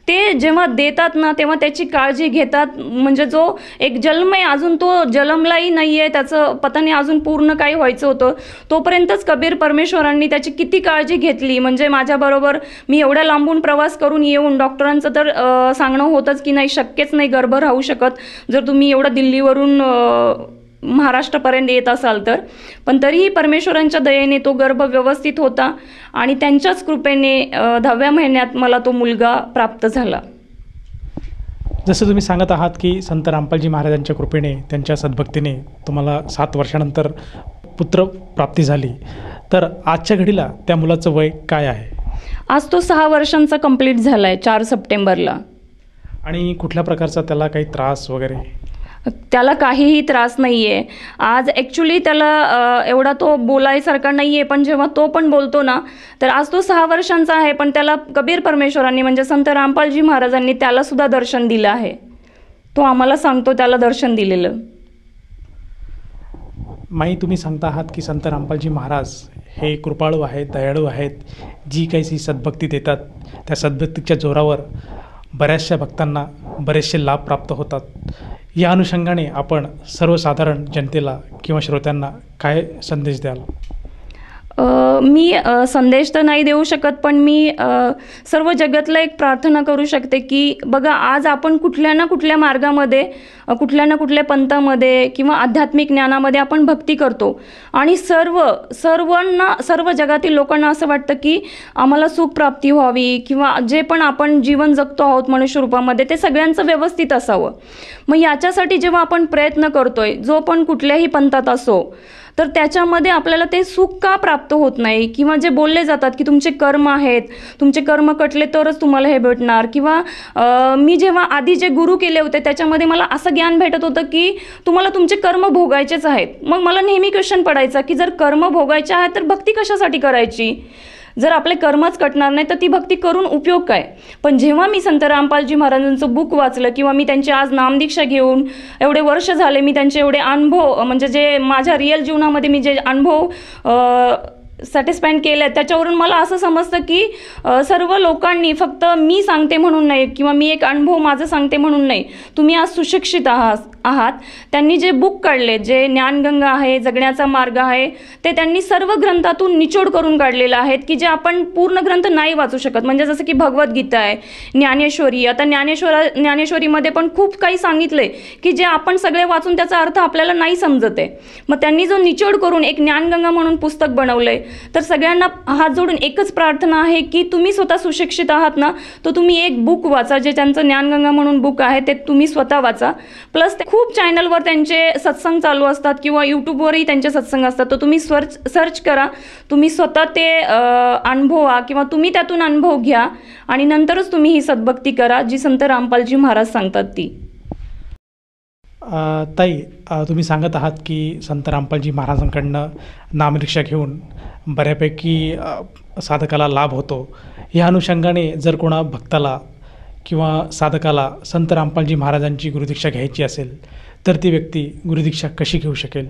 ते जेव्हा देतात ना तेव्हा त्याची काळजी घेतात. म्हणजे जो एक जन्म आहे अजून तो जन्मलाही नाही आहे, त्याचं पताने अजून पूर्ण काही व्हायचं होतं तोपर्यंतच कबीर परमेश्वरांनी त्याची किती काळजी घेतली. म्हणजे माझ्याबरोबर मी एवढ्या लांबून प्रवास करून येऊन डॉक्टरांचं तर सांगणं होतंच की नाही शक्यच नाही गर्भ राहू शकत जर तुम्ही एवढं दिल्लीवरून महाराष्ट्रापर्यंत येत असाल तर, पण तरीही परमेश्वरांच्या दयेने तो गर्भ व्यवस्थित होता आणि त्यांच्याच कृपेने 10व्या महिन्यात मला तो मुलगा प्राप्त झाला.
जसं तुम्ही सांगत आहात की संत रामपालजी महाराजांच्या कृपेने त्यांच्या सद्भक्तीने तुम्हाला 7 वर्षानंतर पुत्र प्राप्ती झाली, तर आजच्या घडीला त्या मुलाचं वय काय आहे?
आज तो 6 वर्षांचा कंप्लीट झाला आहे 4 सप्टेंबरला.
आणि कुठल्या प्रकारचा त्याला काही त्रास वगैरे?
त्याला काहीही त्रास नाही आहे. आज ॲक्च्युली त्याला एवढा तो बोलायसारखा नाही आहे, पण जेव्हा तो पण बोलतो ना, तर आज तो 6 वर्षांचा आहे, पण त्याला कबीर परमेश्वरांनी म्हणजे संत रामपालजी महाराजांनी त्यालासुद्धा दर्शन दिलं आहे. तो आम्हाला सांगतो त्याला दर्शन दिलेलं.
माई, तुम्ही सांगता आहात की संत रामपालजी महाराज हे कृपाळू आहेत, दयाळू आहेत, जी काही सद्भक्ती देतात त्या सद्भक्तीच्या जोरावर बऱ्याचशा भक्तांना बरेचसे लाभ प्राप्त होतात. या अनुषंगाने आपण सर्वसाधारण जनतेला किंवा श्रोत्यांना काय संदेश द्याल?
मी संदेश तर नाही देऊ शकत, पण मी सर्व जगातला एक प्रार्थना करू शकते की बघा, आज आपण कुठल्या ना कुठल्या मार्गामध्ये, कुठल्या ना कुठल्या पंथामध्ये किंवा आध्यात्मिक ज्ञानामध्ये आपण भक्ती करतो आणि सर्व जगातील लोकांना असं वाटतं की आम्हाला सुख प्राप्ती व्हावी किंवा जे पण आपण जीवन जगतो आहोत मनुष्य रूपामध्ये ते सगळ्यांचं व्यवस्थित असावं. मग याच्यासाठी जेव्हा आपण प्रयत्न करतोय, जो पण कुठल्याही पंथात असो, तर त्याच्यामध्ये आपल्याला ते सुख का प्राप्त होत नाही किंवा जे बोलले जातात की तुमचे कर्म आहेत, तुमचे कर्म कटले तरच तुम्हाला हे भेटणार किंवा मी जेव्हा आधी जे गुरु केले होते त्याच्यामध्ये मला असं ज्ञान भेटत होतं की तुम्हाला तुमचे कर्म भोगायचेच आहेत. मग मला नेहमी क्वेश्चन पडायचा की जर कर्म भोगायचे आहेत तर भक्ती कशासाठी करायची? जर आपले कर्मच कटणार नाही तर ती भक्ती करून उपयोग काय? पण जेव्हा मी संत रामपालजी महाराजांचं बुक वाचलं किंवा मी त्यांची आज नामदीक्षा घेऊन एवढे वर्ष झाले, मी त्यांचे एवढे अनुभव म्हणजे जे माझ्या रिअल जीवनामध्ये मी जे अनुभव सॅटिस्फाईड केलं आहे त्याच्यावरून मला असं समजतं की सर्व लोकांनी फक्त मी सांगते म्हणून नाही किंवा मी एक अनुभव माझं सांगते म्हणून नाही, तुम्ही आज सुशिक्षित आहात. त्यांनी जे बुक काढले, जे ज्ञानगंगा आहे, जगण्याचा मार्ग आहे, ते त्यांनी सर्व ग्रंथातून निचोड करून काढलेलं आहेत की जे आपण पूर्ण ग्रंथ नाही वाचू शकत. म्हणजे जसं की भगवद्गीता आहे, ज्ञानेश्वरी. आता ज्ञानेश्वरीमध्ये पण खूप काही सांगितले की जे आपण सगळे वाचून त्याचा अर्थ आपल्याला नाही समजत आहे. मग त्यांनी जो निचोड करून एक ज्ञानगंगा म्हणून पुस्तक बनवलंय. तर सगळ्यांना हात जोडून एकच प्रार्थना आहे की तुम्ही स्वतः सुशिक्षित आहात ना, तर तुम्ही एक बुक वाचा, जे त्यांचं ज्ञानगंगा म्हणून बुक आहे ते तुम्ही स्वतः वाचा. प्लस खूप चॅनलवर त्यांचे सत्संग चालू असतात किंवा यूट्यूबवरही त्यांचे सत्संग असतात. तर तुम्ही सर्च करा, तुम्ही स्वतः ते अनुभवा किंवा तुम्ही त्यातून अनुभव घ्या आणि नंतरच तुम्ही ही सद्भक्ती करा जी संत रामपालजी महाराज सांगतात ती.
ताई, तुम्ही सांगत आहात की संत रामपालजी महाराजांकडनं नामदीक्षा घेऊन बऱ्यापैकी साधकाला लाभ होतो. या अनुषंगाने जर कोणा भक्ताला किंवा साधकाला संत रामपालजी महाराजांची गुरुदीक्षा घ्यायची असेल तर ती व्यक्ती गुरुदीक्षा कशी घेऊ शकेल?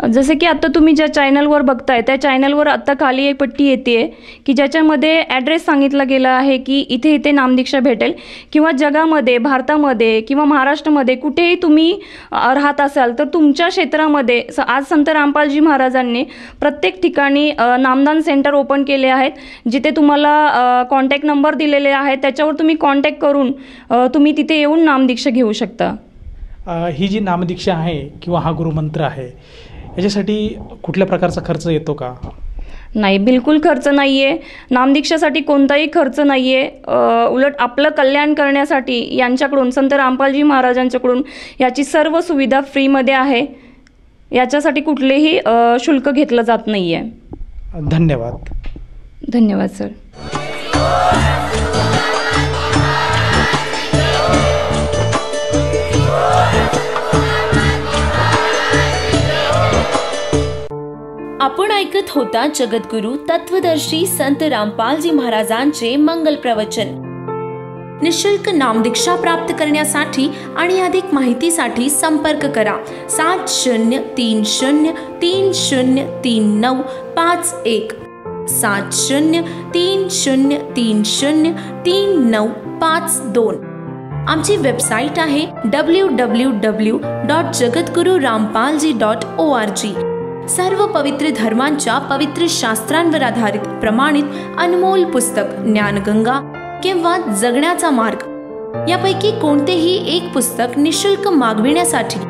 जसे की आता तुम्ही ज्या चॅनलवर बघताय त्या चॅनलवर आत्ता खाली एक पट्टी येते की ज्याच्यामध्ये ॲड्रेस सांगितला गेला आहे की इथे इथे नामदीक्षा भेटेल किंवा जगामध्ये, भारतामध्ये किंवा महाराष्ट्रामध्ये कुठेही तुम्ही राहत असाल तर तुमच्या क्षेत्रामध्ये आज संत रामपालजी महाराजांनी प्रत्येक ठिकाणी नामदान सेंटर ओपन केले आहेत, जिथे तुम्हाला कॉन्टॅक्ट नंबर दिलेले आहेत, त्याच्यावर तुम्ही कॉन्टॅक्ट करून तुम्ही तिथे येऊन नामदीक्षा घेऊ शकता.
ही जी नामदीक्षा आहे किंवा हा गुरुमंत्र आहे याच्यासाठी कुठल्या प्रकारचा खर्च येतो का?
नाही, बिलकुल खर्च नाही आहे. नामदीक्षासाठी कोणताही खर्च नाही आहे. उलट आपलं कल्याण करण्यासाठी यांच्याकडून, संत रामपालजी महाराजांच्याकडून याची सर्व सुविधा फ्रीमध्ये आहे. याच्यासाठी कुठलेही शुल्क घेतलं जात नाही आहे.
धन्यवाद.
धन्यवाद सर.
आपण ऐकत होता जगद्गुरु तत्वदर्शी संत रामपालजी महाराजांचे मंगल प्रवचन. निशुल्क नामदीक्षा प्राप्त करण्यासाठी आणि अधिक माहितीसाठी संपर्क करा 7030303951 7030303952. आमची वेबसाईट आहे www.jagadgururampalji.org. सर्व पवित्र धर्मांच्या पवित्र शास्त्रांवर आधारित प्रमाणित अनमोल पुस्तक ज्ञानगंगा किंवा जगण्याचा मार्ग यापैकी कोणतेही एक पुस्तक निशुल्क मागविण्यासाठी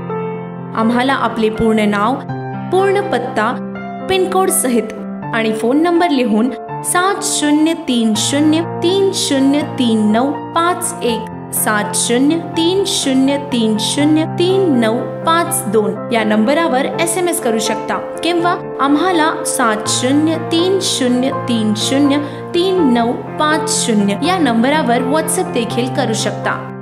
आम्हाला आपले पूर्ण नाव, पूर्ण पत्ता, पिनकोड सहित आणि फोन नंबर लिहून 7030303951 7030303952 या नंबरावर SMS करू शकता किंवा आम्हाला 7030303950 या नंबरावर WhatsApp देखील करू शकता.